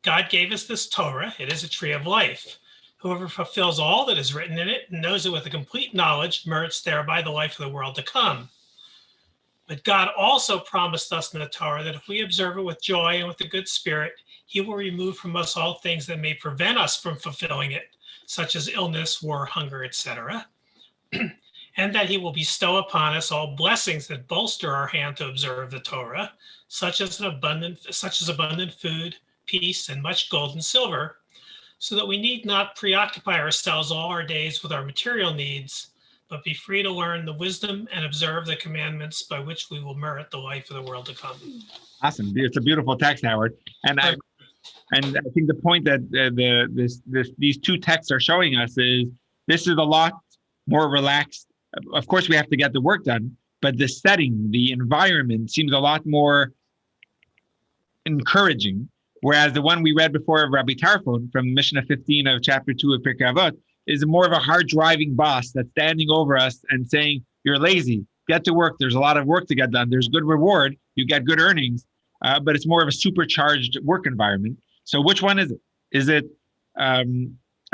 S4: God gave us this Torah. It is a tree of life. Whoever fulfills all that is written in it and knows it with a complete knowledge merits thereby the life of the world to come. But God also promised us in the Torah that if we observe it with joy and with a good spirit, he will remove from us all things that may prevent us from fulfilling it, such as illness, war, hunger, etc. And that he will bestow upon us all blessings that bolster our hand to observe the Torah, such as abundant food, peace, and much gold and silver, so that we need not preoccupy ourselves all our days with our material needs, but be free to learn the wisdom and observe the commandments by which we will merit the life of the world to come.
S1: Awesome. It's a beautiful text, Howard. And I think the point that these two texts are showing us is this is a lot more relaxed. Of course, we have to get the work done, but the setting, the environment seems a lot more encouraging. Whereas the one we read before of Rabbi Tarfon from Mishnah 15 of chapter 2 of Pirkei Avot is more of a hard driving boss that's standing over us and saying, you're lazy, get to work. There's a lot of work to get done. There's good reward. You get good earnings, but it's more of a supercharged work environment. So which one is it? Is it a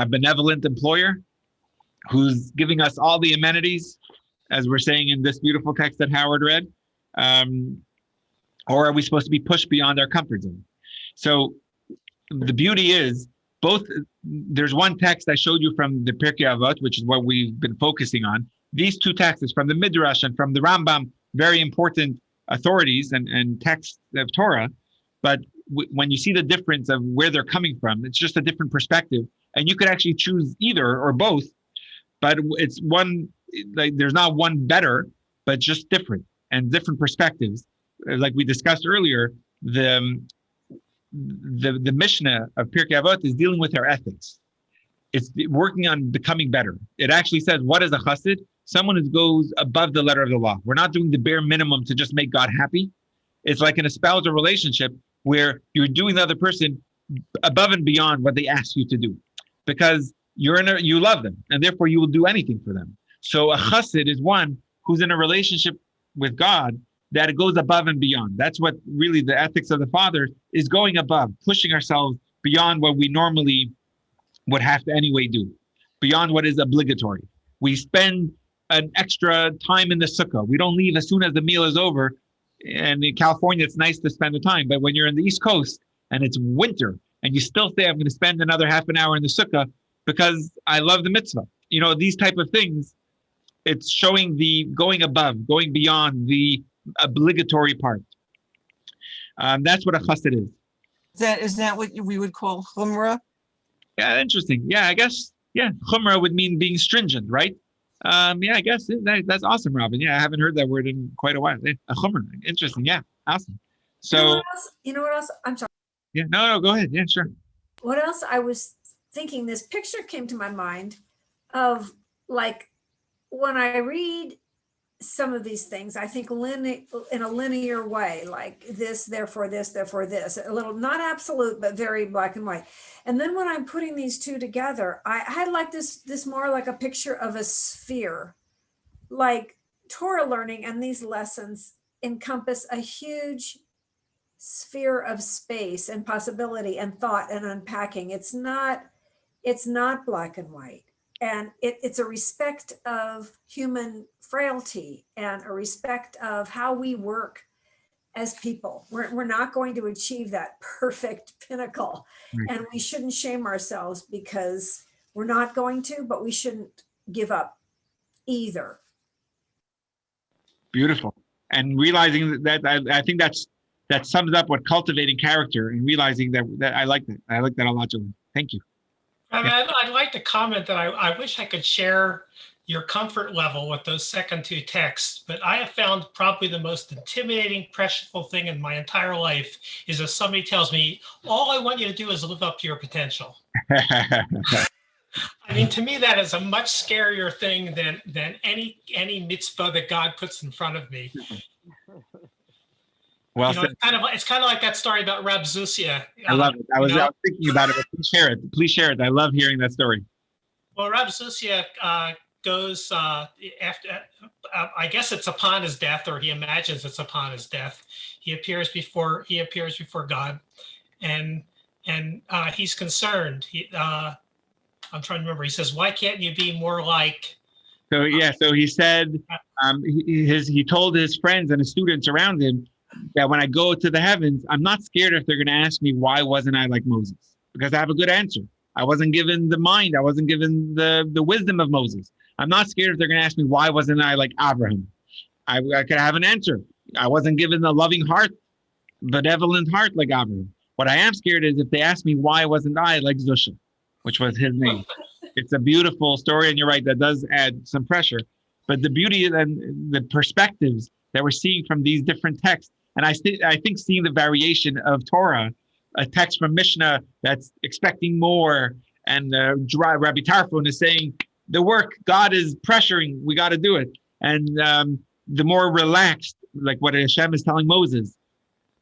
S1: benevolent employer who's giving us all the amenities, as we're saying in this beautiful text that Howard read? Or are we supposed to be pushed beyond our comfort zone? So the beauty is both. There's one text I showed you from the Pirkei Avot, which is what we've been focusing on. These two texts from the Midrash and from the Rambam, very important authorities and texts of Torah. But when you see the difference of where they're coming from, it's just a different perspective. And you could actually choose either or both, but it's one, like there's not one better, but just different and different perspectives. Like we discussed earlier, the Mishnah of Pirkei Avot is dealing with our ethics. It's working on becoming better. It actually says, what is a chassid? Someone who goes above the letter of the law. We're not doing the bare minimum to just make God happy. It's like in a spousal relationship where you're doing the other person above and beyond what they ask you to do, because you love them and therefore you will do anything for them. So a chassid is one who's in a relationship with God that it goes above and beyond. That's what really the ethics of the Father is, going above, pushing ourselves beyond what we normally would have to anyway do. beyond what is obligatory. We spend an extra time in the sukkah. We don't leave as soon as the meal is over. And in California, it's nice to spend the time. But when you're in the East Coast and it's winter and you still say, I'm going to spend another half an hour in the sukkah because I love the mitzvah. You know, these type of things, it's showing the going above, going beyond the obligatory part. That's what a chassid is.
S5: Is that what we would call chumrah?
S1: Yeah, interesting. Yeah, I guess, yeah, chumrah would mean being stringent, right? Yeah, I guess that's awesome, Robin. Yeah, I haven't heard that word in quite a while. A chumrah, interesting. Yeah, awesome. So,
S9: you know what else? I'm sorry.
S1: Yeah, no, go ahead. Yeah, sure.
S9: What else I was thinking, this picture came to my mind of, like, when I read some of these things, I think in a linear way, like this, therefore this, therefore this, a little, not absolute, but very black and white. And then when I'm putting these two together, I like this more like a picture of a sphere. Like Torah learning and these lessons encompass a huge sphere of space and possibility and thought and unpacking. It's not black and white. And it's a respect of human frailty and a respect of how we work as people. We're not going to achieve that perfect pinnacle. Right. And we shouldn't shame ourselves because we're not going to, but we shouldn't give up either.
S1: Beautiful. And realizing that I think that sums up what cultivating character, and realizing that I like that. I like that a lot, Julian. Thank you.
S4: I mean, I'd like to comment that I wish I could share your comfort level with those second two texts, but I have found probably the most intimidating, pressure-ful thing in my entire life is if somebody tells me, all I want you to do is live up to your potential. I mean, to me, that is a much scarier thing than any mitzvah that God puts in front of me. Well, you know, it's kind of like that story about Rab Zusia.
S1: I love it. I was thinking about it, but please share it. Please share it. I love hearing that story.
S4: Well, Rab Zusia goes after, I guess it's upon his death, or he imagines it's upon his death. He appears before God, and he's concerned. I'm trying to remember. He says, "Why can't you be more like?"
S1: So he said, he told his friends and his students around him that when I go to the heavens, I'm not scared if they're going to ask me, why wasn't I like Moses? Because I have a good answer. I wasn't given the mind. I wasn't given the wisdom of Moses. I'm not scared if they're going to ask me, why wasn't I like Abraham? I could have an answer. I wasn't given a loving heart, benevolent heart like Abraham. What I am scared is if they ask me, why wasn't I like Zusha, which was his name. It's a beautiful story, and you're right, that does add some pressure. But the beauty and the perspectives that we're seeing from these different texts, and I think seeing the variation of Torah, a text from Mishnah that's expecting more, and Rabbi Tarfon is saying, the work, God is pressuring, we got to do it. And the more relaxed, like what Hashem is telling Moses,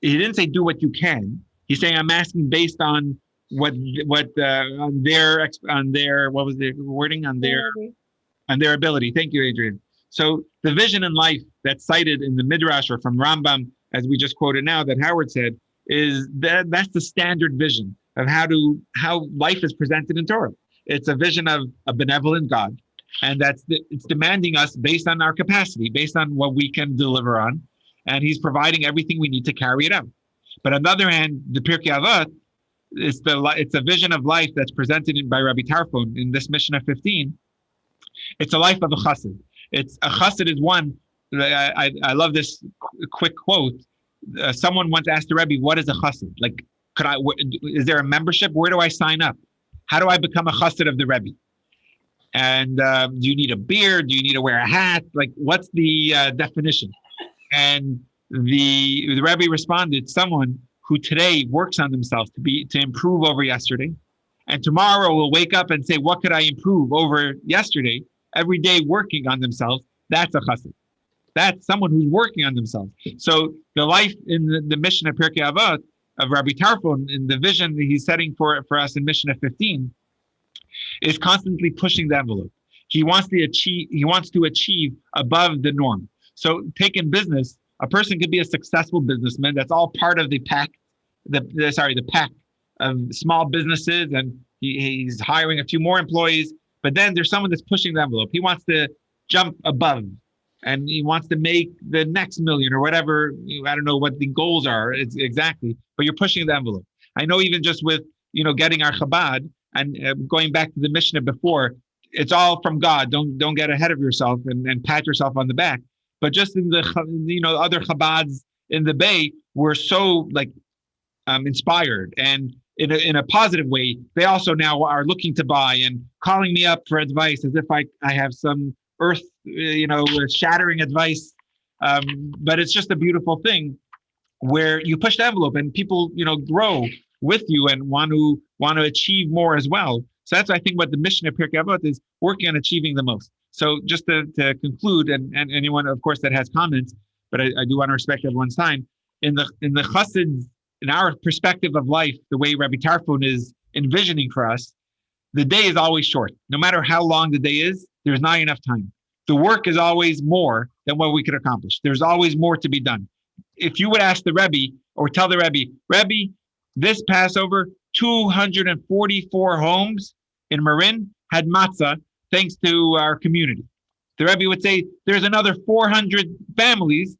S1: he didn't say do what you can. He's saying, I'm asking based on what on their what was the wording, on their ability. Thank you, Adrian. So the vision in life that's cited in the Midrash or from Rambam, as we just quoted now, that Howard said, is that's the standard vision of how life is presented in Torah. It's a vision of a benevolent God, and it's demanding us based on our capacity, based on what we can deliver on, and He's providing everything we need to carry it out. But on the other hand, the Pirkei Avot, it's a vision of life that's presented by Rabbi Tarfon in this Mishnah 15. It's a life of a chassid. A chassid is one. I love this quick quote. Someone once asked the Rebbe, "What is a chassid? Like, is there a membership? Where do I sign up? How do I become a chassid of the Rebbe? And do you need a beard? Do you need to wear a hat? Like, what's the definition?" And the Rebbe responded, "Someone who today works on themselves to improve over yesterday, and tomorrow will wake up and say, what could I improve over yesterday? Every day working on themselves, that's a chassid. That's someone who's working on themselves." So the life in the Mishnah Pirkei Avot of Rabbi Tarfon, in the vision that he's setting for us in Mishnah 15, is constantly pushing the envelope. He wants to achieve above the norm. So take in business, a person could be a successful businessman. That's all part of the pack of small businesses, and he's hiring a few more employees. But then there's someone that's pushing the envelope. He wants to jump above, and he wants to make the next million or whatever. I don't know what the goals are exactly, but you're pushing the envelope. I know even just with, getting our Chabad and going back to the Mishnah before, it's all from God. Don't get ahead of yourself and pat yourself on the back. But just in the, other Chabads in the Bay were so inspired, and in a positive way. They also now are looking to buy and calling me up for advice as if I have some earth, shattering advice. But it's just a beautiful thing where you push the envelope and people, grow with you and want to achieve more as well. So that's, I think, what the mission of Pirkei Avot is, working on achieving the most. So just to conclude, and anyone, of course, that has comments, but I do want to respect everyone's time. In the Chassids, in our perspective of life, the way Rabbi Tarfon is envisioning for us, the day is always short. No matter how long the day is, there's not enough time. The work is always more than what we could accomplish. There's always more to be done. If you would ask the Rebbe or tell the Rebbe, this Passover, 244 homes in Marin had matzah thanks to our community. The Rebbe would say, there's another 400 families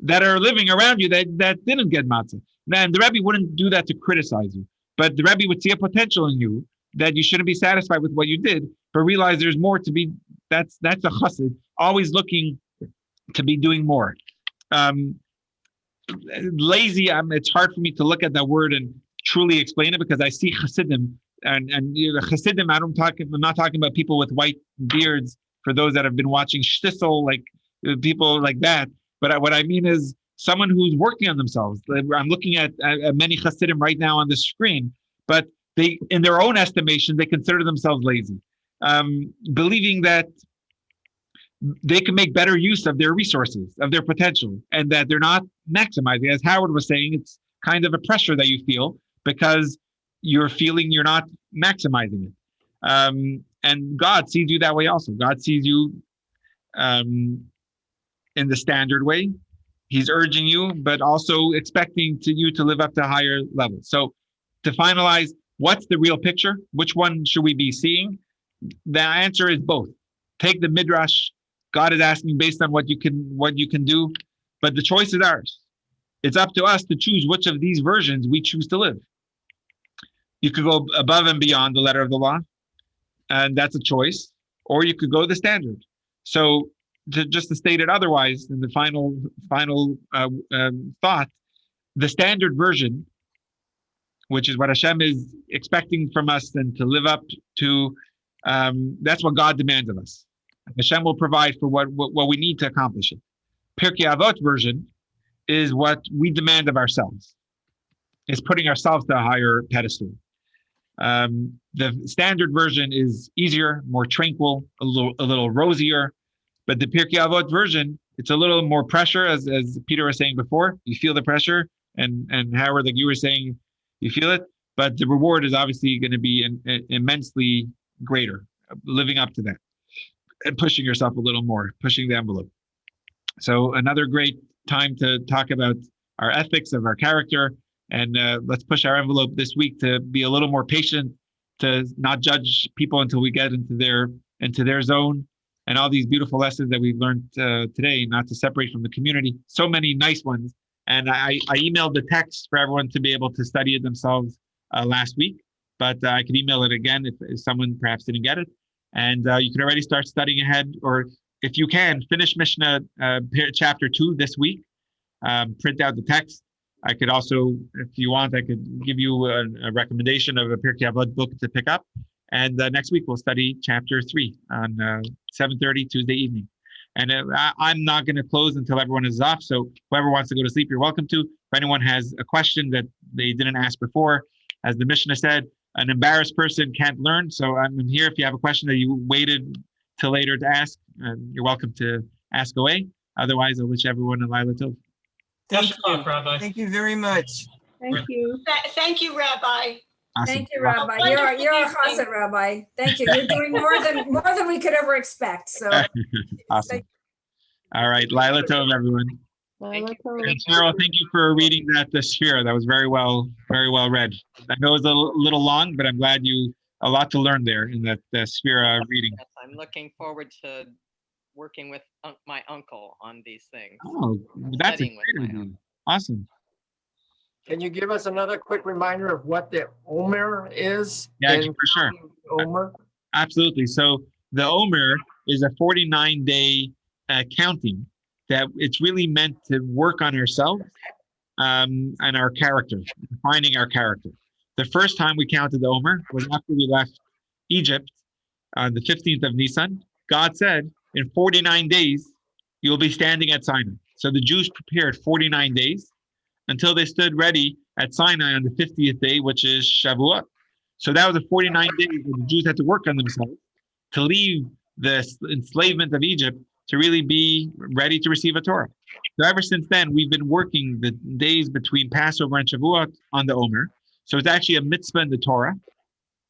S1: that are living around you that didn't get matzah. And the Rebbe wouldn't do that to criticize you, but the Rebbe would see a potential in you that you shouldn't be satisfied with what you did, but realize there's more to be. That's a chassid, always looking to be doing more. Lazy, it's hard for me to look at that word and truly explain it, because I see chassidim, and chassidim, I'm not talking about people with white beards, for those that have been watching shtisel, like people like that. But what I mean is someone who's working on themselves. I'm looking at many chassidim right now on the screen, but they, in their own estimation, they consider themselves lazy, believing that they can make better use of their resources, of their potential, and that they're not maximizing. As Howard was saying, it's kind of a pressure that you feel because you're feeling you're not maximizing it. And God sees you that way also. God sees you in the standard way. He's urging you, but also expecting you to live up to higher levels. So to finalize, what's the real picture? Which one should we be seeing? The answer is both. Take the midrash. God is asking based on what you can do, but the choice is ours. It's up to us to choose which of these versions we choose to live. You could go above and beyond the letter of the law, and that's a choice, or you could go the standard. So just to state it otherwise, in the final thought, the standard version, which is what Hashem is expecting from us and to live up to, that's what God demands of us. Hashem will provide for what we need to accomplish it. Pirkei Avot version is what we demand of ourselves. It's putting ourselves to a higher pedestal. The standard version is easier, more tranquil, a little rosier. But the Pirkei Avot version, it's a little more pressure, as Peter was saying before. You feel the pressure, and Howard, like you were saying, you feel it. But the reward is obviously going to be immensely greater, living up to that and pushing yourself a little more, pushing the envelope. So another great time to talk about our ethics of our character, and let's push our envelope this week to be a little more patient, to not judge people until we get into their zone, and all these beautiful lessons that we've learned today, not to separate from the community. So many nice ones. And I emailed the text for everyone to be able to study it themselves last week, but I could email it again if someone perhaps didn't get it. And you can already start studying ahead, or if you can, finish Mishnah chapter 2 this week. Print out the text. I could also, if you want, I could give you a recommendation of a Pirkei Avot book to pick up. And next week we'll study chapter 3 on 7:30 Tuesday evening. And I'm not going to close until everyone is off. So whoever wants to go to sleep, you're welcome to. If anyone has a question that they didn't ask before, as the Mishnah said, an embarrassed person can't learn. So I'm here. If you have a question that you waited till later to ask, you're welcome to ask away. Otherwise, I'll wish everyone a Laila Tov.
S5: Thank you.
S4: Rabbi.
S5: Thank you very much.
S10: Thank you.
S6: Thank you, Rabbi.
S1: Awesome.
S9: Thank you, Rabbi. You're a chassid, Rabbi. Thank you. You're doing more than we could ever expect. So
S1: Awesome. All right. Laila Tov, everyone. And Cheryl, thank you for reading the sphere. That was very well read. I know it was a little long, but I'm glad you a lot to learn there in that Sphira reading.
S2: Yes, I'm looking forward to working with my uncle on these things.
S1: Oh, that's a
S2: Studying with
S1: great
S2: my
S1: idea. Awesome.
S11: Can you give us another quick reminder of what the Omer is?
S1: Yeah,
S11: in
S1: for sure.
S11: Omer?
S1: Absolutely. So the Omer is a 49-day counting that it's really meant to work on ourselves and our character, defining our character. The first time we counted the Omer was after we left Egypt on the 15th of Nisan. God said, in 49 days, you'll be standing at Sinai. So the Jews prepared 49 days until they stood ready at Sinai on the 50th day, which is Shavuot. So that was the 49 days where the Jews had to work on themselves to leave the enslavement of Egypt to really be ready to receive a Torah. So ever since then, we've been working the days between Passover and Shavuot on the Omer. So it's actually a mitzvah in the Torah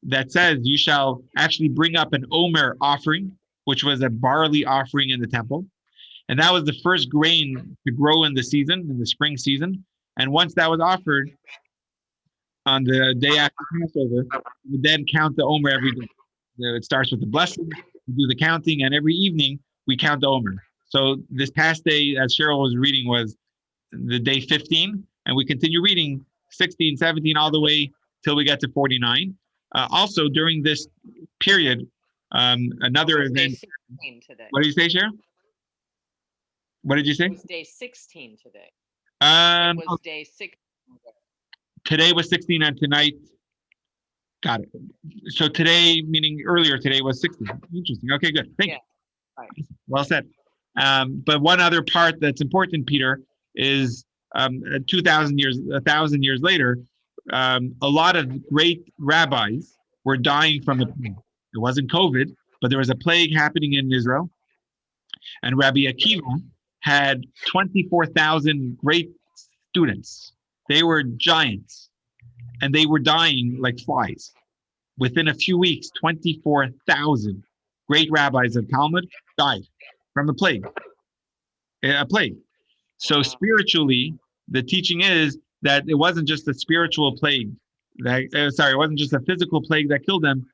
S1: that says you shall actually bring up an Omer offering, which was a barley offering in the temple. And that was the first grain to grow in the season, in the spring season. And once that was offered on the day after Passover, we then count the Omer every day. It starts with the blessing, we do the counting, and every evening we count the Omer. So this past day, as Cheryl was reading, was the day 15, and we continue reading 16, 17, all the way till we get to 49. Also, during this period, another
S2: Day
S1: event.
S2: 16 today.
S1: What did you say, Cheryl? What did you say?
S2: It was day 16 today.
S1: It
S2: was day 16.
S1: Today was 16, and tonight. Got it. So today, meaning earlier today, was 16. Interesting. Okay, good. Thank you.
S2: Right.
S1: Well said. But one other part that's important, Peter, is 2,000 years, 1,000 years later, a lot of great rabbis were dying from a plague. It wasn't COVID, but there was a plague happening in Israel. And Rabbi Akiva had 24,000 great students. They were giants, and they were dying like flies. Within a few weeks, 24,000 great rabbis of Talmud died from a plague. So spiritually, the teaching is that it wasn't just a spiritual plague. It wasn't just a physical plague that killed them,